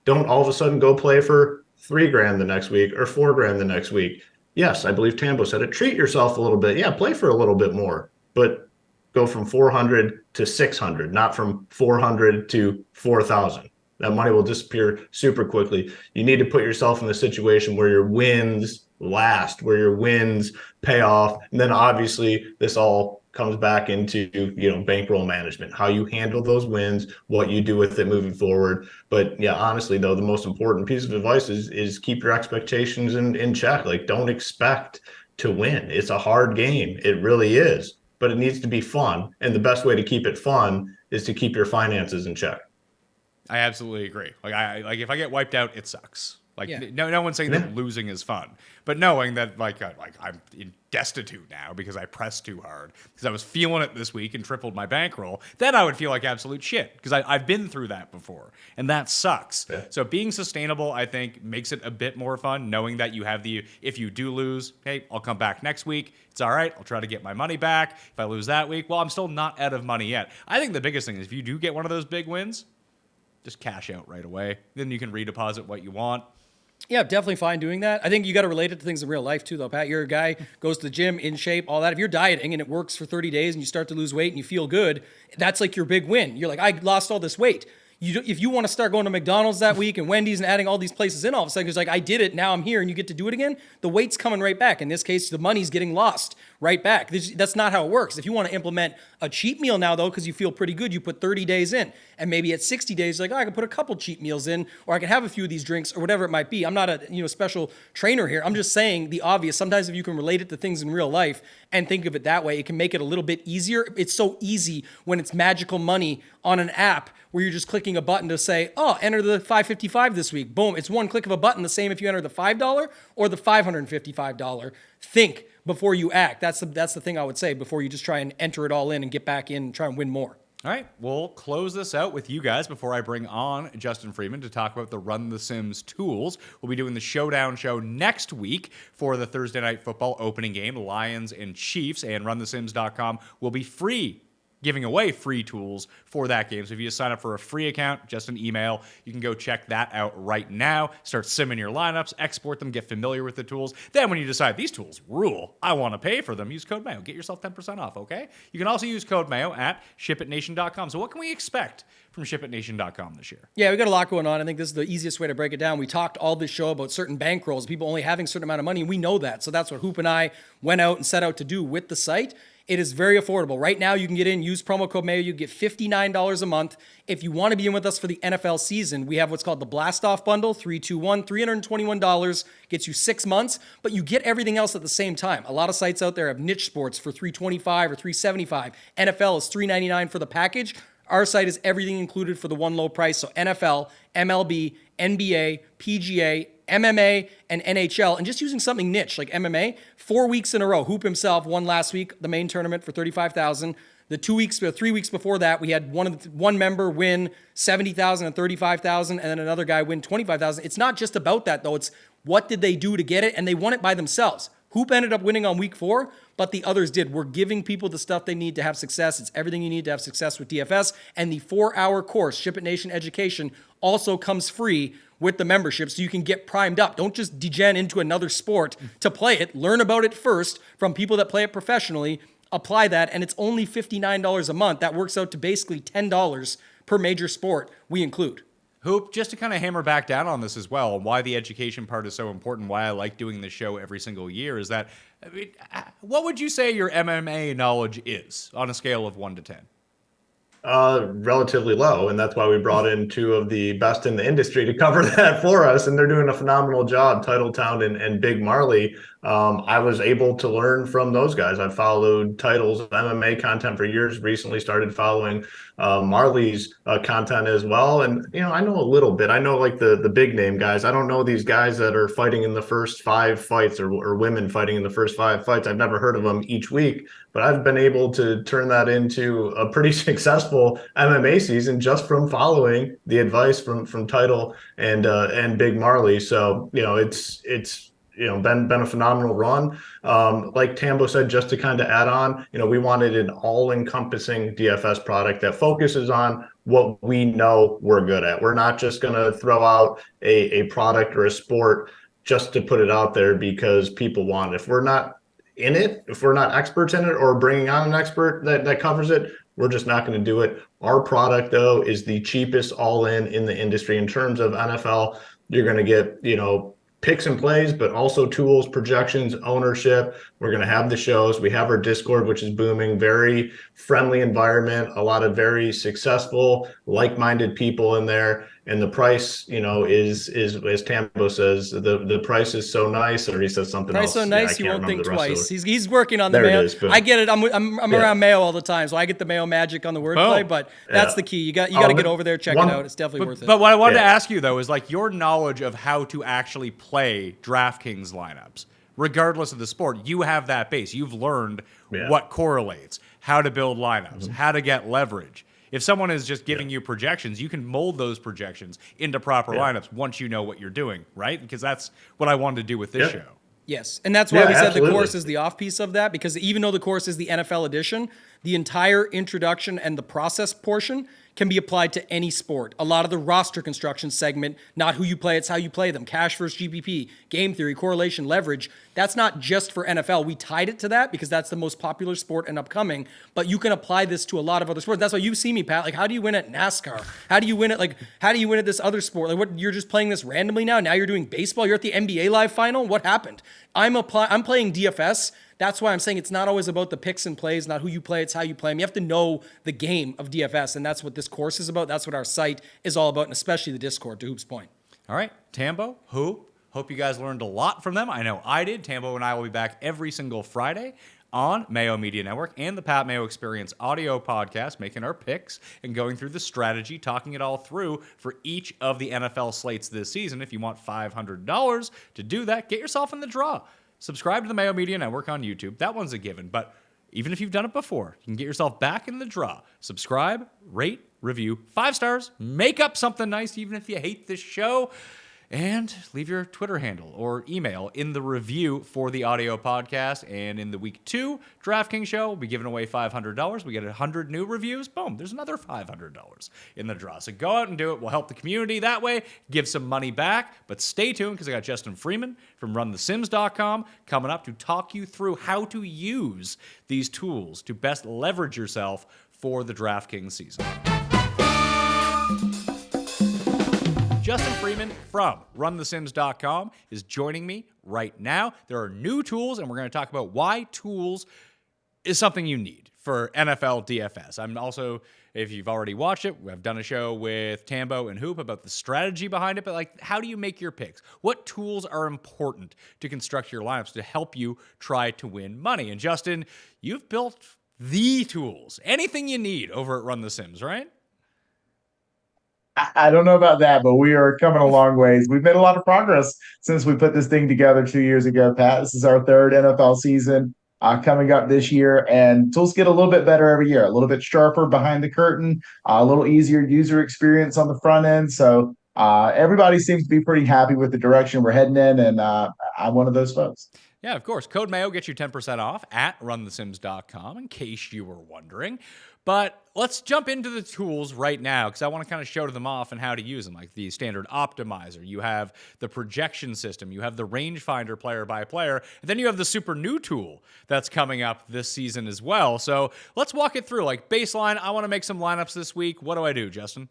Don't all of a sudden go play for 3 grand the next week or 4 grand the next week. Yes, I believe Tambo said it. Treat yourself a little bit. Yeah, play for a little bit more, but go from 400 to 600, not from 400 to 4,000. That money will disappear super quickly. You need to put yourself in the situation where your wins last, where your wins pay off. And then obviously this all comes back into, bankroll management, how you handle those wins, what you do with it moving forward. But yeah, honestly though, the most important piece of advice is keep your expectations in check. Like, don't expect to win. It's a hard game. It really is, but it needs to be fun. And the best way to keep it fun is to keep your finances in check. I absolutely agree. Like if I get wiped out, it sucks. Like, yeah. no one's saying that losing is fun, but knowing that I'm destitute now because I pressed too hard because I was feeling it this week and tripled my bankroll, then I would feel like absolute shit because I've been through that before and that sucks. Yeah. So being sustainable, I think, makes it a bit more fun, knowing that you have if you do lose, hey, I'll come back next week. It's all right. I'll try to get my money back. If I lose that week, well, I'm still not out of money yet. I think the biggest thing is if you do get one of those big wins, just cash out right away. Then you can redeposit what you want. Yeah, definitely fine doing that. I think you got to relate it to things in real life too, though, Pat. You're a guy, goes to the gym, in shape, all that. If you're dieting and it works for 30 days and you start to lose weight and you feel good, that's like your big win. You're like, I lost all this weight. If you want to start going to McDonald's that week and Wendy's and adding all these places in all of a sudden, it's like, I did it, now I'm here, and you get to do it again, the weight's coming right back. In this case, the money's getting lost right back. That's not how it works. If you want to implement a cheat meal now, though, because you feel pretty good, you put 30 days in. And maybe at 60 days, you're like, I can put a couple cheat meals in, or I can have a few of these drinks, or whatever it might be. I'm not a special trainer here. I'm just saying the obvious. Sometimes if you can relate it to things in real life and think of it that way, it can make it a little bit easier. It's so easy when it's magical money on an app where you're just clicking clicking a button to say, oh, enter the 555 this week. Boom. It's one click of a button. The same if you enter the $5 or the $555. Think before you act. That's the thing I would say before you just try and enter it all in and get back in and try and win more. All right, we'll close this out with you guys before I bring on Justin Freeman to talk about the Run the Sims tools. We'll be doing the Showdown show next week for the Thursday Night Football opening game, Lions and Chiefs, and runthesims.com will be giving away free tools for that game. So if you just sign up for a free account, just an email, you can go check that out right now. Start simming your lineups, export them, get familiar with the tools. Then when you decide these tools rule, I want to pay for them, use code Mayo. Get yourself 10% off, okay? You can also use code Mayo at shipitnation.com. So what can we expect from shipitnation.com this year? Yeah, we got a lot going on. I think this is the easiest way to break it down. We talked all this show about certain bankrolls, people only having a certain amount of money. We know that. So that's what Hoop and I went out and set out to do with the site. It is very affordable. Right now, you can get in, use promo code Mayo. You get $59 a month. If you want to be in with us for the NFL season, we have what's called the Blast Off Bundle, 321, $321, gets you 6 months, but you get everything else at the same time. A lot of sites out there have niche sports for $325 or $375. NFL is $399 for the package. Our site is everything included for the one low price. So NFL, MLB, NBA, PGA, MMA, and NHL, and just using something niche like MMA, 4 weeks in a row. Hoop himself won last week, the main tournament for $35,000. The 3 weeks before that, we had one member win $70,000 and $35,000, and then another guy win $25,000. It's not just about that though. It's what did they do to get it, and they won it by themselves. Hoop ended up winning on week 4, but the others did. We're giving people the stuff they need to have success. It's everything you need to have success with DFS, and the 4-hour course, Ship It Nation Education, also comes free with the membership, so you can get primed up. Don't just degen into another sport to play it. Learn about it first from people that play it professionally. Apply that, and it's only $59 a month. That works out to basically $10 per major sport we include. Hoop, just to kind of hammer back down on this as well, and why the education part is so important, why I like doing this show every single year, is that, I mean, what would you say your MMA knowledge is on a scale of 1 to 10? Relatively low, and that's why we brought in two of the best in the industry to cover that for us, and they're doing a phenomenal job. Titletown and Big Marley. I was able to learn from those guys. I've followed Title's MMA content for years. Recently started following Marley's content as well, and I know a little bit. I know like the big name guys. I don't know these guys that are fighting in the first 5 fights or women fighting in the first 5 fights. I've never heard of them each week, but I've been able to turn that into a pretty successful MMA season just from following the advice from Title and Big Marley. So it's been a phenomenal run. Like Tambo said, just to kind of add on, we wanted an all-encompassing DFS product that focuses on what we know we're good at. We're not just going to throw out a product or a sport just to put it out there because people want it. If we're not in it, if we're not experts in it or bringing on an expert that covers it, we're just not going to do it. Our product, though, is the cheapest all-in the industry. In terms of NFL, you're going to get, picks and plays, but also tools, projections, ownership. We're going to have the shows. We have our Discord, which is booming, very friendly environment, a lot of very successful, like-minded people in there. And the price, is as Tambo says, the price is so nice, or he says something price else. So nice, you won't think twice. He's working on the there Mayo. It is, I get it. I'm around Mayo all the time, so I get the Mayo magic on the wordplay. But that's the key. You got to get over there, check it out. It's definitely worth it. But what I wanted to ask you though is like your knowledge of how to actually play DraftKings lineups, regardless of the sport. You have that base. You've learned what correlates, how to build lineups, how to get leverage. If someone is just giving you projections, you can mold those projections into proper lineups once you know what you're doing, right? Because that's what I wanted to do with this show. Yes, and that's why we said absolutely. the course is the off piece of that, because even though the course is the NFL edition, the entire introduction and the process portion can be applied to any sport. A lot of the roster construction segment, not who you play, it's how you play them. Cash versus GPP, game theory, correlation, leverage. That's not just for NFL. We tied it to that because that's the most popular sport and upcoming, but you can apply this to a lot of other sports. That's why you see me, Pat. Like, how do you win at NASCAR? How do you win at this other sport? Like, what, you're just playing this randomly now? Now you're doing baseball? You're at the NBA Live final? What happened? I'm playing DFS. That's why I'm saying it's not always about the picks and plays, not who you play, it's how you play them. You have to know the game of DFS, and that's what this course is about. That's what our site is all about, and especially the Discord, to Hoop's point. All right, Tambo, Hoop, hope you guys learned a lot from them. I know I did. Tambo and I will be back every single Friday. on Mayo Media Network and the Pat Mayo Experience audio podcast, making our picks and going through the strategy, talking it all through for each of the NFL slates this season. If you want $500 to do that, get yourself in the draw. Subscribe to the Mayo Media Network on YouTube. That one's a given, but even if you've done it before, you can get yourself back in the draw. Subscribe, rate, review, 5 stars, make up something nice even if you hate this show, and leave your Twitter handle or email in the review for the audio podcast. And in the week 2 DraftKings show, we'll be giving away $500. We get 100 new reviews. Boom, there's another $500 in the draw. So go out and do it. We'll help the community that way, give some money back. But stay tuned because I got Justin Freeman from runthesims.com coming up to talk you through how to use these tools to best leverage yourself for the DraftKings season. Justin Freeman from runthesims.com is joining me right now. There are new tools, and we're going to talk about why tools is something you need for NFL DFS. I'm also, if you've already watched it, I've done a show with Tambo and Hoop about the strategy behind it, but like, how do you make your picks? What tools are important to construct your lineups to help you try to win money? And Justin, you've built the tools, anything you need over at Run the Sims, right? I don't know about that, but we are coming a long ways. We've made a lot of progress since we put this thing together 2 years ago, Pat. This is our 3rd NFL season coming up this year, and tools get a little bit better every year, a little bit sharper behind the curtain, a little easier user experience on the front end. So everybody seems to be pretty happy with the direction we're heading in, and I'm one of those folks. Yeah, of course. Code Mayo gets you 10% off at runthesims.com, in case you were wondering. But let's jump into the tools right now because I want to kind of show them off and how to use them, like the standard optimizer. You have the projection system. You have the rangefinder player by player. And then you have the super new tool that's coming up this season as well. So let's walk it through. Like baseline, I want to make some lineups this week. What do I do, Justin?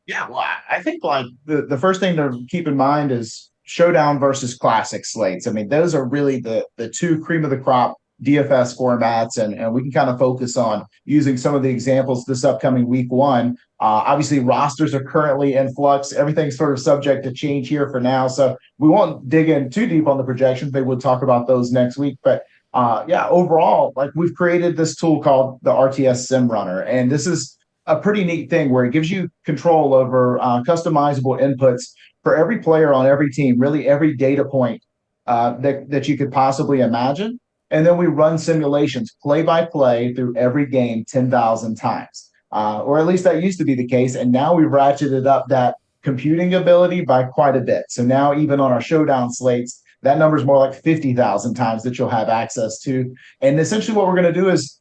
Yeah, well, I think like the first thing to keep in mind is Showdown versus Classic slates. I mean, those are really the two cream of the crop DFS formats, and we can kind of focus on using some of the examples this upcoming week 1. Obviously, rosters are currently in flux. Everything's sort of subject to change here for now, so we won't dig in too deep on the projections. Maybe we'll talk about those next week. But yeah, overall, like we've created this tool called the RTS Sim Runner, and this is a pretty neat thing where it gives you control over customizable inputs for every player on every team, really every data point that you could possibly imagine. And then we run simulations play by play through every game 10,000 times, or at least that used to be the case. And now we've ratcheted up that computing ability by quite a bit. So now even on our Showdown slates, that number is more like 50,000 times that you'll have access to. And essentially what we're going to do is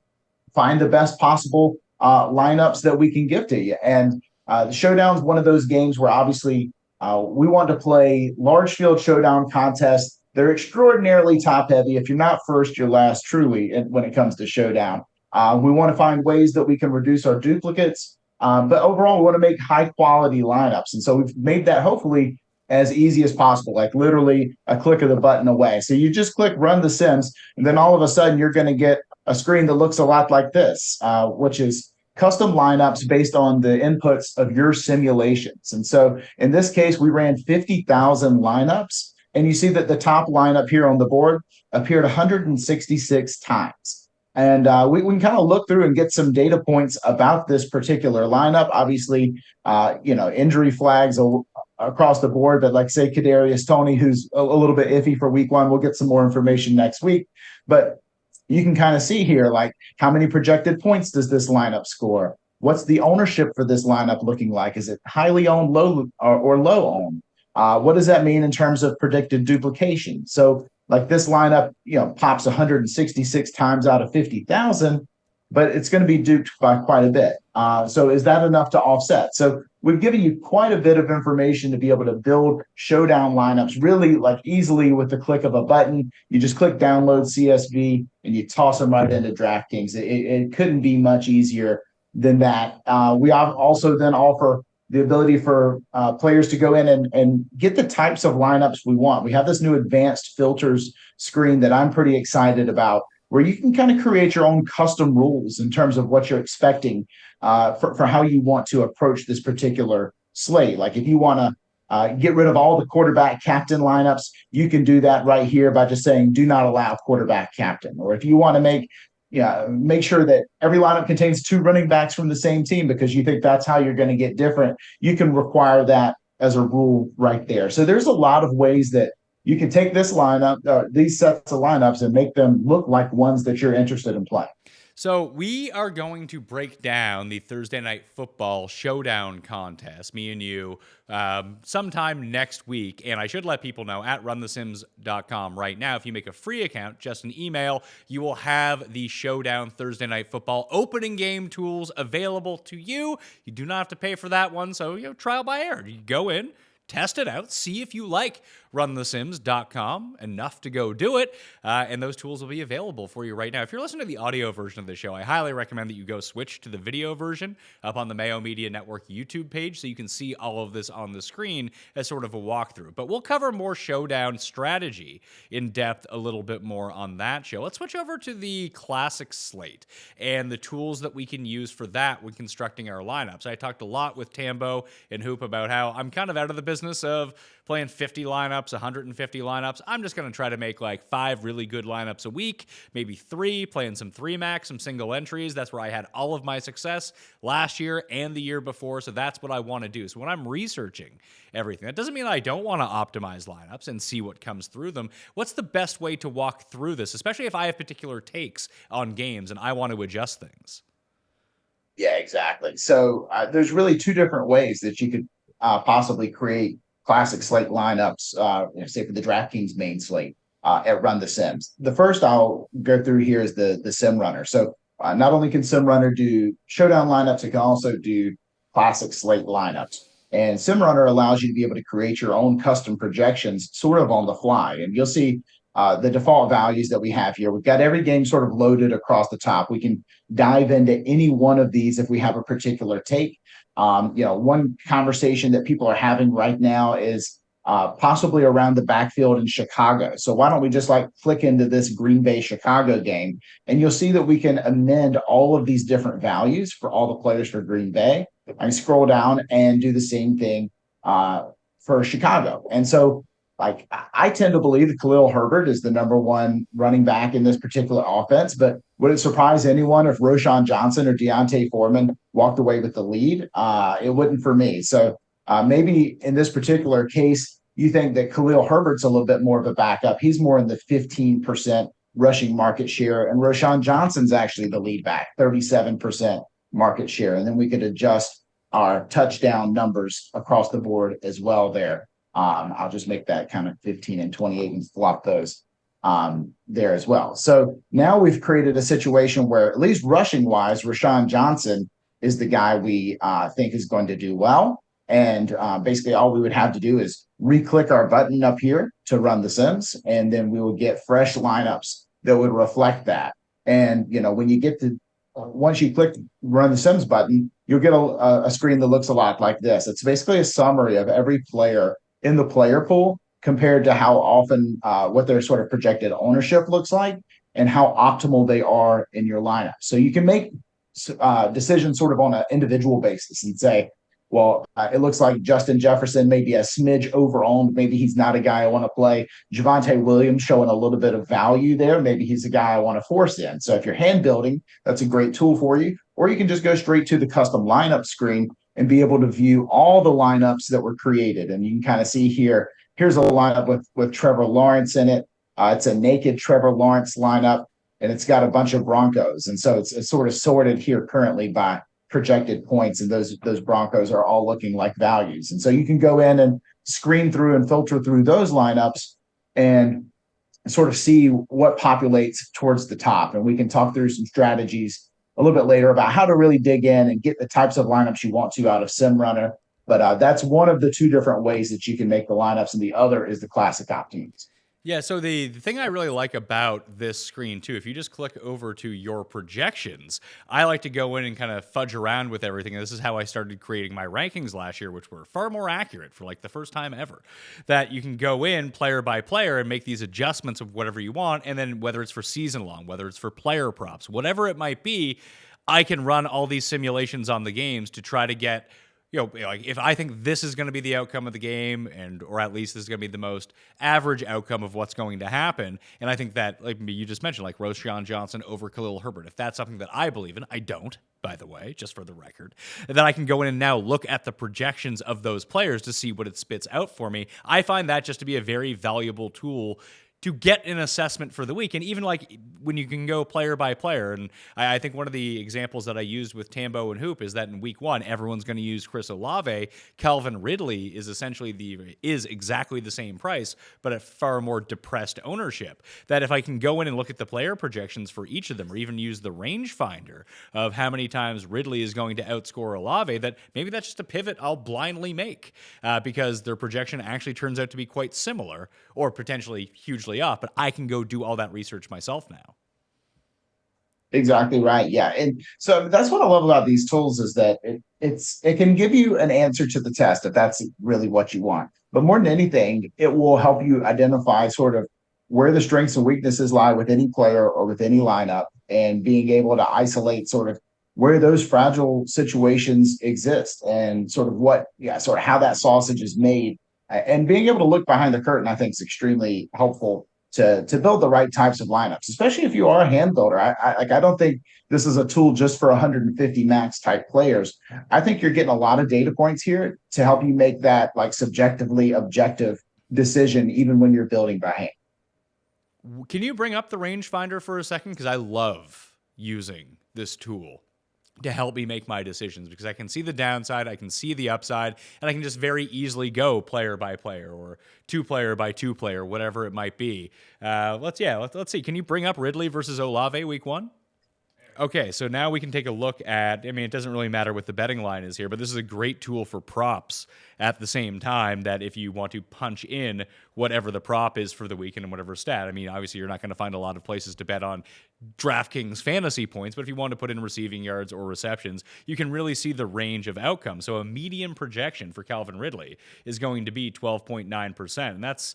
find the best possible lineups that we can give to you. And the Showdown is one of those games where obviously we want to play large field showdown contests. They're extraordinarily top heavy. If you're not first, you're last, truly, when it comes to Showdown. We want to find ways that we can reduce our duplicates. But overall, we want to make high quality lineups. And so we've made that hopefully as easy as possible, like literally a click of the button away. So you just click Run the Sims, and then all of a sudden you're going to get a screen that looks a lot like this, which is custom lineups based on the inputs of your simulations. And so in this case, we ran 50,000 lineups. And you see that the top lineup here on the board appeared 166 times. And we can kind of look through and get some data points about this particular lineup. Obviously, injury flags across the board, but like say Kadarius Toney, who's a little bit iffy for week 1. We'll get some more information next week. But you can kind of see here, like how many projected points does this lineup score? What's the ownership for this lineup looking like? Is it highly owned, low or low owned? What does that mean in terms of predicted duplication? So like this lineup, pops 166 times out of 50,000, but it's going to be duped by quite a bit. So is that enough to offset? So we've given you quite a bit of information to be able to build Showdown lineups really like easily with the click of a button. You just click download CSV and you toss them right into DraftKings. It couldn't be much easier than that. We also then offer the ability for players to go in and get the types of lineups we want. We have this new advanced filters screen that I'm pretty excited about, where you can kind of create your own custom rules in terms of what you're expecting for how you want to approach this particular slate. Like if you want to get rid of all the quarterback captain lineups, you can do that right here by just saying do not allow quarterback captain. Or if you want to make sure that every lineup contains 2 running backs from the same team because you think that's how you're going to get different, you can require that as a rule right there. So there's a lot of ways that you can take this lineup, these sets of lineups, and make them look like ones that you're interested in playing. So we are going to break down the Thursday Night Football Showdown contest, me and you, sometime next week. And I should let people know at runthesims.com right now, if you make a free account, just an email, you will have the Showdown Thursday Night Football opening game tools available to you. You do not have to pay for that one. So, trial by error. You go in, test it out, see if you like runthesims.com enough to go do it, and those tools will be available for you right now. If you're listening to the audio version of the show, I highly recommend that you go switch to the video version up on the Mayo Media Network YouTube page so you can see all of this on the screen as sort of a walkthrough. But we'll cover more Showdown strategy in depth a little bit more on that show. Let's switch over to the classic slate and the tools that we can use for that when constructing our lineups. I talked a lot with Tambo and Hoop about how I'm kind of out of the business of playing 50 lineups, 150 lineups. I'm just going to try to make like 5 really good lineups a week, maybe 3, playing some 3-max, some single entries. That's where I had all of my success last year and the year before, so that's what I want to do. So when I'm researching everything, that doesn't mean I don't want to optimize lineups and see what comes through them. What's the best way to walk through this, especially if I have particular takes on games and I want to adjust things? Yeah, exactly. So there's really 2 different ways that you could possibly create classic slate lineups, say for the DraftKings main slate at Run the Sims. The first I'll go through here is the Sim Runner. So not only can Sim Runner do Showdown lineups, it can also do classic slate lineups. And Sim Runner allows you to be able to create your own custom projections sort of on the fly. And you'll see the default values that we have here. We've got every game sort of loaded across the top. We can dive into any one of these if we have a particular take. One conversation that people are having right now is possibly around the backfield in Chicago. So why don't we just flick into this Green Bay Chicago game, and you'll see that we can amend all of these different values for all the players for Green Bay. I can scroll down and do the same thing for Chicago. And so I tend to believe that Khalil Herbert is the number 1 running back in this particular offense, but would it surprise anyone if Roshan Johnson or Deontay Foreman walked away with the lead? It wouldn't for me. So maybe in this particular case, you think that Khalil Herbert's a little bit more of a backup. He's more in the 15% rushing market share, and Roshan Johnson's actually the lead back, 37% market share. And then we could adjust our touchdown numbers across the board as well there. I'll just make that kind of 15 and 28 and flop those there as well. So now we've created a situation where, at least rushing wise, Rashawn Johnson is the guy we think is going to do well. And basically all we would have to do is re-click our button up here to Run the Sims, and then we will get fresh lineups that would reflect that. And, when you get to, once you click Run the Sims button, you'll get a screen that looks a lot like this. It's basically a summary of every player in the player pool compared to how often what their sort of projected ownership looks like and how optimal they are in your lineup. So you can make decisions sort of on an individual basis and say, well, it looks like Justin Jefferson may be a smidge overowned. Maybe he's not a guy I want to play. Javonte Williams showing a little bit of value there. Maybe he's a guy I want to force in. So if you're hand building, that's a great tool for you. Or you can just go straight to the custom lineup screen and be able to view all the lineups that were created. And you can kind of see here, here's a lineup with Trevor Lawrence in it. It's a naked Trevor Lawrence lineup, and it's got a bunch of Broncos. And so it's sort of sorted here currently by projected points, and those Broncos are all looking like values. And so you can go in and screen through and filter through those lineups and sort of see what populates towards the top. And we can talk through some strategies a little bit later about how to really dig in and get the types of lineups you want to out of Sim Runner. But that's one of the 2 different ways that you can make the lineups, and the other is the classic optimums. Yeah, so the thing I really like about this screen, too, if you just click over to your projections, I like to go in and kind of fudge around with everything. And this is how I started creating my rankings last year, which were far more accurate for the first time ever. That you can go in player by player and make these adjustments of whatever you want. And then whether it's for season long, whether it's for player props, whatever it might be, I can run all these simulations on the games to try to get like if I think this is going to be the outcome of the game, or at least this is going to be the most average outcome of what's going to happen, and I think that, like you just mentioned, like Roshan Johnson over Khalil Herbert, if that's something that I believe in, I don't, by the way, just for the record, then I can go in and now look at the projections of those players to see what it spits out for me. I find that just to be a very valuable tool to get an assessment for the week. And even like when you can go player by player, and I think one of the examples that I used with Tambo and Hoop is that in week 1, everyone's going to use Chris Olave. Calvin Ridley is exactly the same price, but at far more depressed ownership. That if I can go in and look at the player projections for each of them, or even use the rangefinder of how many times Ridley is going to outscore Olave, that maybe that's just a pivot I'll blindly make because their projection actually turns out to be quite similar, or potentially hugely off, but I can go do all that research myself now. Exactly right. Yeah. And so that's what I love about these tools is that it can give you an answer to the test if that's really what you want. But more than anything, it will help you identify sort of where the strengths and weaknesses lie with any player or with any lineup, and being able to isolate sort of where those fragile situations exist and sort of how that sausage is made. And being able to look behind the curtain, I think, is extremely helpful to build the right types of lineups, especially if you are a hand builder. I don't think this is a tool just for 150 max type players. I think you're getting a lot of data points here to help you make that like subjectively objective decision, even when you're building by hand. Can you bring up the rangefinder for a second? Because I love using this tool to help me make my decisions, because I can see the downside, I can see the upside, and I can just very easily go player by player or 2 player by 2 player, whatever it might be. Let's see. Can you bring up Ridley versus Olave week 1? Okay, so now we can take a look at, I mean, it doesn't really matter what the betting line is here, but this is a great tool for props at the same time, that if you want to punch in whatever the prop is for the weekend and whatever stat, I mean, obviously you're not going to find a lot of places to bet on DraftKings fantasy points, but if you want to put in receiving yards or receptions, you can really see the range of outcomes. So a median projection for Calvin Ridley is going to be 12.9%, and that's,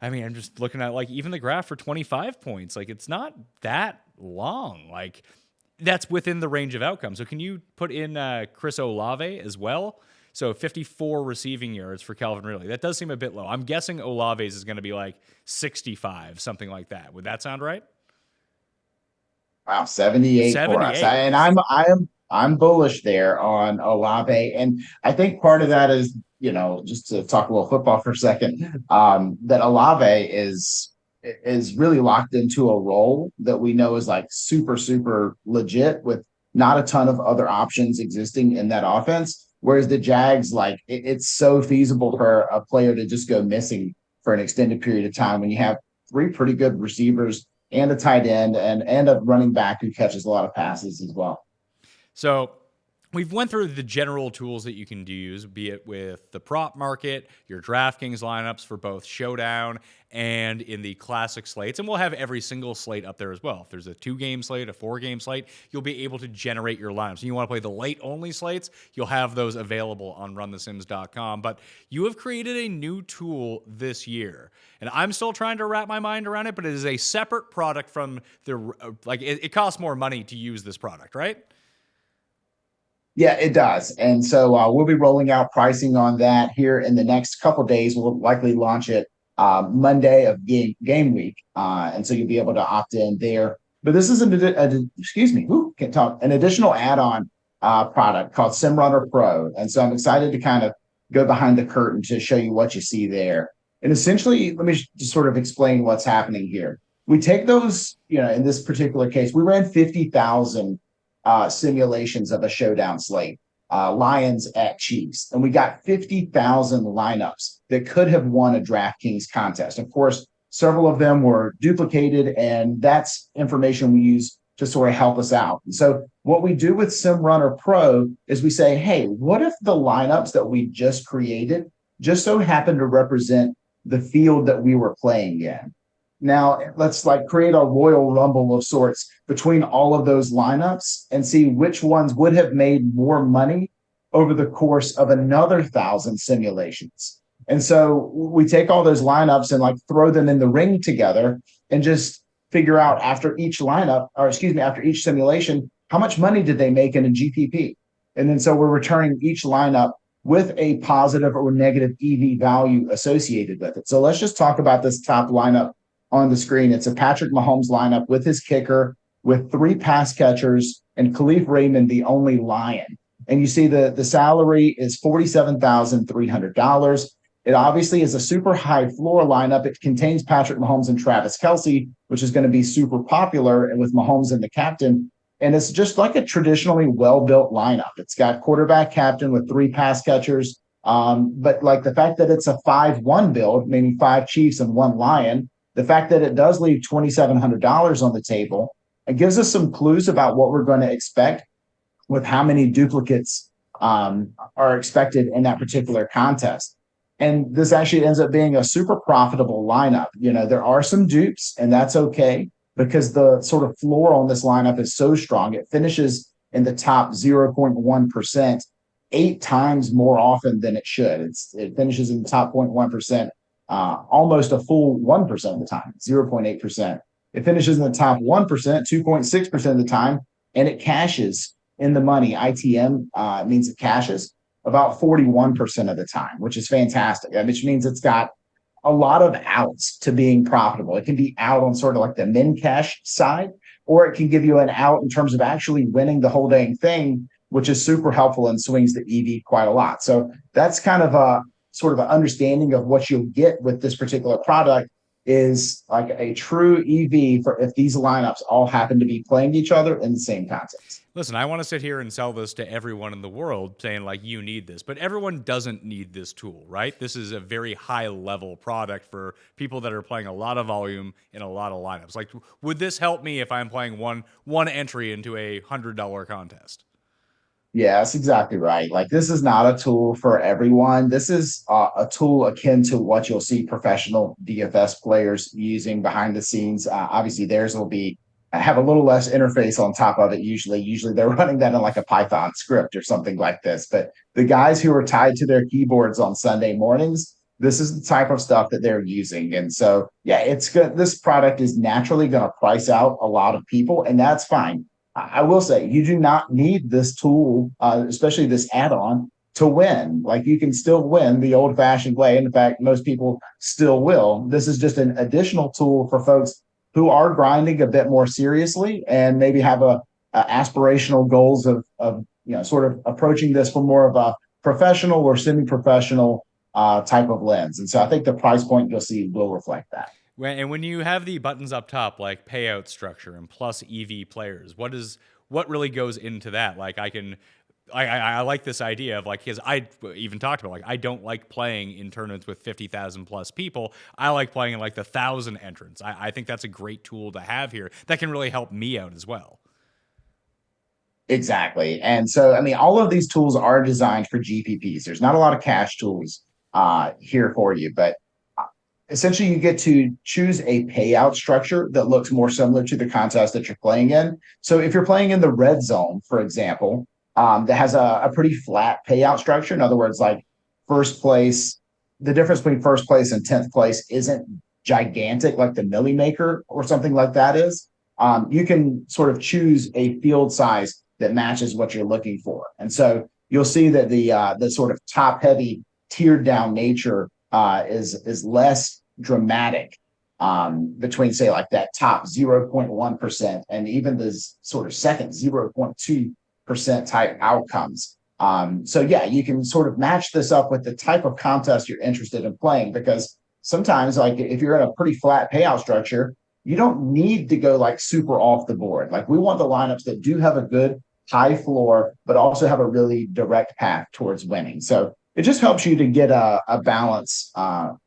I mean, I'm just looking at like even the graph for 25 points, like it's not that long, like that's within the range of outcomes. So can you put in Chris Olave as well? So 54 receiving yards for Calvin Ridley. That does seem a bit low. I'm guessing Olave's is going to be like 65, something like that. Would that sound right? Wow, 78 for us. And I'm bullish there on Olave. And I think part of that is, just to talk a little football for a second, that Olave is really locked into a role that we know is like super, super legit, with not a ton of other options existing in that offense. Whereas the Jags, like it's so feasible for a player to just go missing for an extended period of time when you have 3 pretty good receivers and a tight end and a running back who catches a lot of passes as well. So we've went through the general tools that you can use, be it with the prop market, your DraftKings lineups for both Showdown and in the classic slates. And we'll have every single slate up there as well. If there's a 2-game slate, a 4-game slate, you'll be able to generate your lineups. And you want to play the late-only slates, you'll have those available on runthesims.com. But you have created a new tool this year. And I'm still trying to wrap my mind around it, but it is a separate product from it costs more money to use this product, right? Yeah, it does. And so we'll be rolling out pricing on that here in the next couple of days. We'll likely launch it Monday of game week. And so you'll be able to opt in there. But this is an additional add-on product called SimRunner Pro. And so I'm excited to kind of go behind the curtain to show you what you see there. And essentially, let me just sort of explain what's happening here. We take those, in this particular case, we ran 50,000 simulations of a Showdown slate, Lions at Chiefs, and we got 50,000 lineups that could have won a DraftKings contest. Of course, several of them were duplicated, and that's information we use to sort of help us out. And so what we do with SimRunner Pro is we say, hey, what if the lineups that we just created just so happen to represent the field that we were playing in? Now, let's create a Royal Rumble of sorts between all of those lineups and see which ones would have made more money over the course of another 1,000 simulations. And so we take all those lineups and throw them in the ring together and just figure out after each simulation, how much money did they make in a GPP? And then so we're returning each lineup with a positive or negative EV value associated with it. So let's just talk about this top lineup on the screen. It's a Patrick Mahomes lineup with his kicker, with 3 pass catchers, and Khalif Raymond, the only Lion. And you see the salary is $47,300. It obviously is a super high floor lineup. It contains Patrick Mahomes and Travis Kelce, which is going to be super popular, and with Mahomes and the captain. And it's just like a traditionally well-built lineup. It's got quarterback captain with 3 pass catchers. But like the fact that it's a 5-1 build, meaning 5 Chiefs and 1 Lion, the fact that it does leave $2,700 on the table, it gives us some clues about what we're going to expect with how many duplicates are expected in that particular contest. And this actually ends up being a super profitable lineup. There are some dupes, and that's okay, because the sort of floor on this lineup is so strong. It finishes in the top 0.1% 8 times more often than it should. It finishes in the top 0.1% almost a full 1% of the time, 0.8%. It finishes in the top 1%, 2.6% of the time, and it cashes in the money. ITM means it cashes about 41% of the time, which is fantastic, which means it's got a lot of outs to being profitable. It can be out on sort of like the min cash side, or it can give you an out in terms of actually winning the whole dang thing, which is super helpful and swings the EV quite a lot. So that's kind of a sort of an understanding of what you'll get with this particular product is like a true EV for if these lineups all happen to be playing each other in the same context. Listen, I want to sit here and sell this to everyone in the world saying like, you need this, but everyone doesn't need this tool, right? This is a very high level product for people that are playing a lot of volume in a lot of lineups. Like, would this help me if I'm playing one entry into a $100 contest? Yeah, that's exactly right. Like, this is not a tool for everyone. This is a tool akin to what you'll see professional DFS players using behind the scenes. Obviously, theirs will have a little less interface on top of it. Usually they're running that in like a Python script or something like this. But the guys who are tied to their keyboards on Sunday mornings, this is the type of stuff that they're using. And so, yeah, it's good. This product is naturally going to price out a lot of people, and that's fine. I will say you do not need this tool, especially this add-on, to win. Like, you can still win the old-fashioned way. In fact, most people still will. This is just an additional tool for folks who are grinding a bit more seriously and maybe have a aspirational goals of sort of approaching this from more of a professional or semi-professional type of lens. And so I think the price point you'll see will reflect that. And when you have the buttons up top, like payout structure and plus EV players, what really goes into that? Like, I like this idea of like, because I even talked about like, I don't like playing in tournaments with 50,000 plus people. I like playing in like the 1,000 entrants. I think that's a great tool to have here that can really help me out as well. Exactly. And so, I mean, all of these tools are designed for GPPs. There's not a lot of cash tools here for you, but essentially you get to choose a payout structure that looks more similar to the contest that you're playing in. So if you're playing in the red zone, for example, that has a pretty flat payout structure. In other words, like first place, the difference between first place and 10th place isn't gigantic like the Millie Maker or something like that is. You can sort of choose a field size that matches what you're looking for. And so you'll see that the sort of top heavy tiered down nature is less dramatic between, say, like that top 0.1% and even the sort of second 0.2% type outcomes. So yeah, you can sort of match this up with the type of contest you're interested in playing, because sometimes, like, if you're in a pretty flat payout structure, you don't need to go like super off the board. Like, we want the lineups that do have a good high floor, but also have a really direct path towards winning. So it just helps you to get a balance,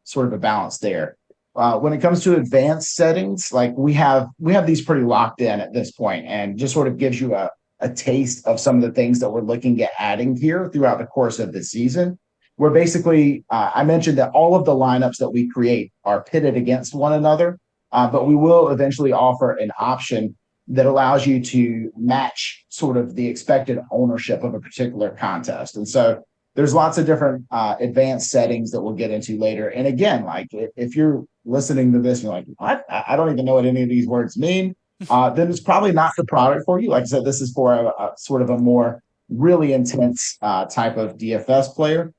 sort of a balance there. When it comes to advanced settings, like we have these pretty locked in at this point, and just sort of gives you a taste of some of the things that we're looking at adding here throughout the course of the season. Where basically, I mentioned that all of the lineups that we create are pitted against one another, but we will eventually offer an option that allows you to match sort of the expected ownership of a particular contest. And so there's lots of different advanced settings that we'll get into later. And again, like, if you're listening to this and you're like, what? I don't even know what any of these words mean, then it's probably not the product for you. Like I said, this is for a sort of a more really intense type of DFS player.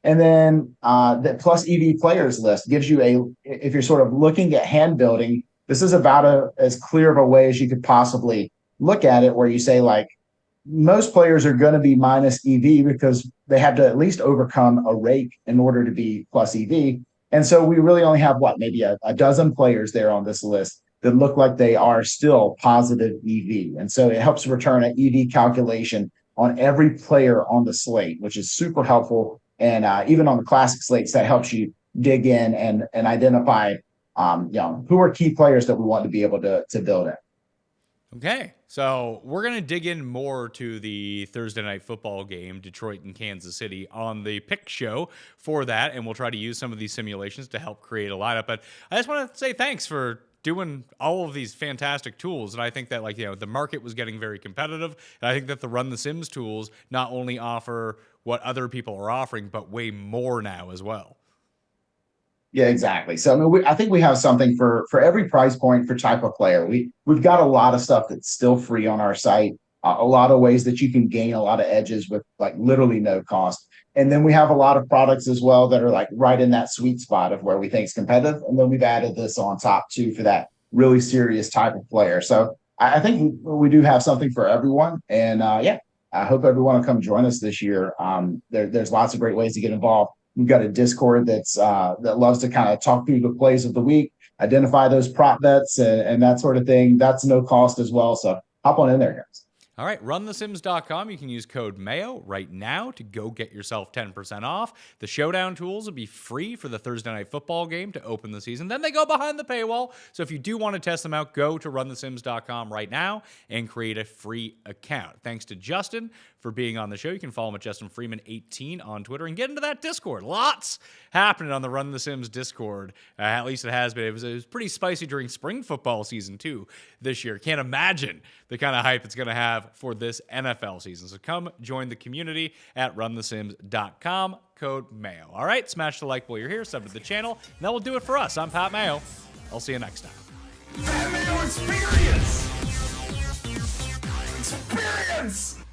And then the plus EV players list gives you if you're sort of looking at hand building, this is about as clear of a way as you could possibly look at it, where you say, like, most players are going to be minus EV because they have to at least overcome a rake in order to be plus EV. And so we really only have maybe a dozen players there on this list that look like they are still positive EV. And so it helps return an EV calculation on every player on the slate, which is super helpful. And even on the classic slates, that helps you dig in and identify who are key players that we want to be able to build in. Okay, so we're going to dig in more to the Thursday night football game, Detroit and Kansas City, on the pick show for that, and we'll try to use some of these simulations to help create a lineup. But I just want to say thanks for doing all of these fantastic tools. And I think that, the market was getting very competitive, and I think that the Run the Sims tools not only offer what other people are offering, but way more now as well. Yeah, exactly. So I think we have something for every price point for type of player. We've got a lot of stuff that's still free on our site. A lot of ways that you can gain a lot of edges with literally no cost. And then we have a lot of products as well that are right in that sweet spot of where we think is competitive. And then we've added this on top too for that really serious type of player. So I think we do have something for everyone. And I hope everyone will come join us this year. There's lots of great ways to get involved. We've got a Discord that loves to kind of talk through the plays of the week, identify those prop bets and that sort of thing. That's no cost as well. So hop on in there, guys. All right, runthesims.com. You can use code Mayo right now to go get yourself 10% off. The Showdown tools will be free for the Thursday night football game to open the season. Then they go behind the paywall. So if you do want to test them out, go to runthesims.com right now and create a free account. Thanks to Justin for being on the show. You can follow him at Justin Freeman 18 on Twitter and get into that Discord. Lots happening on the Run the Sims Discord. At least it has been. It was pretty spicy during spring football season too this year. Can't imagine the kind of hype it's going to have for this NFL season. So come join the community at runthesims.com, code Mayo. All right, smash the like while you're here, sub to the channel, and that will do it for us. I'm Pat Mayo. I'll see you next time. That Mayo experience! Experience!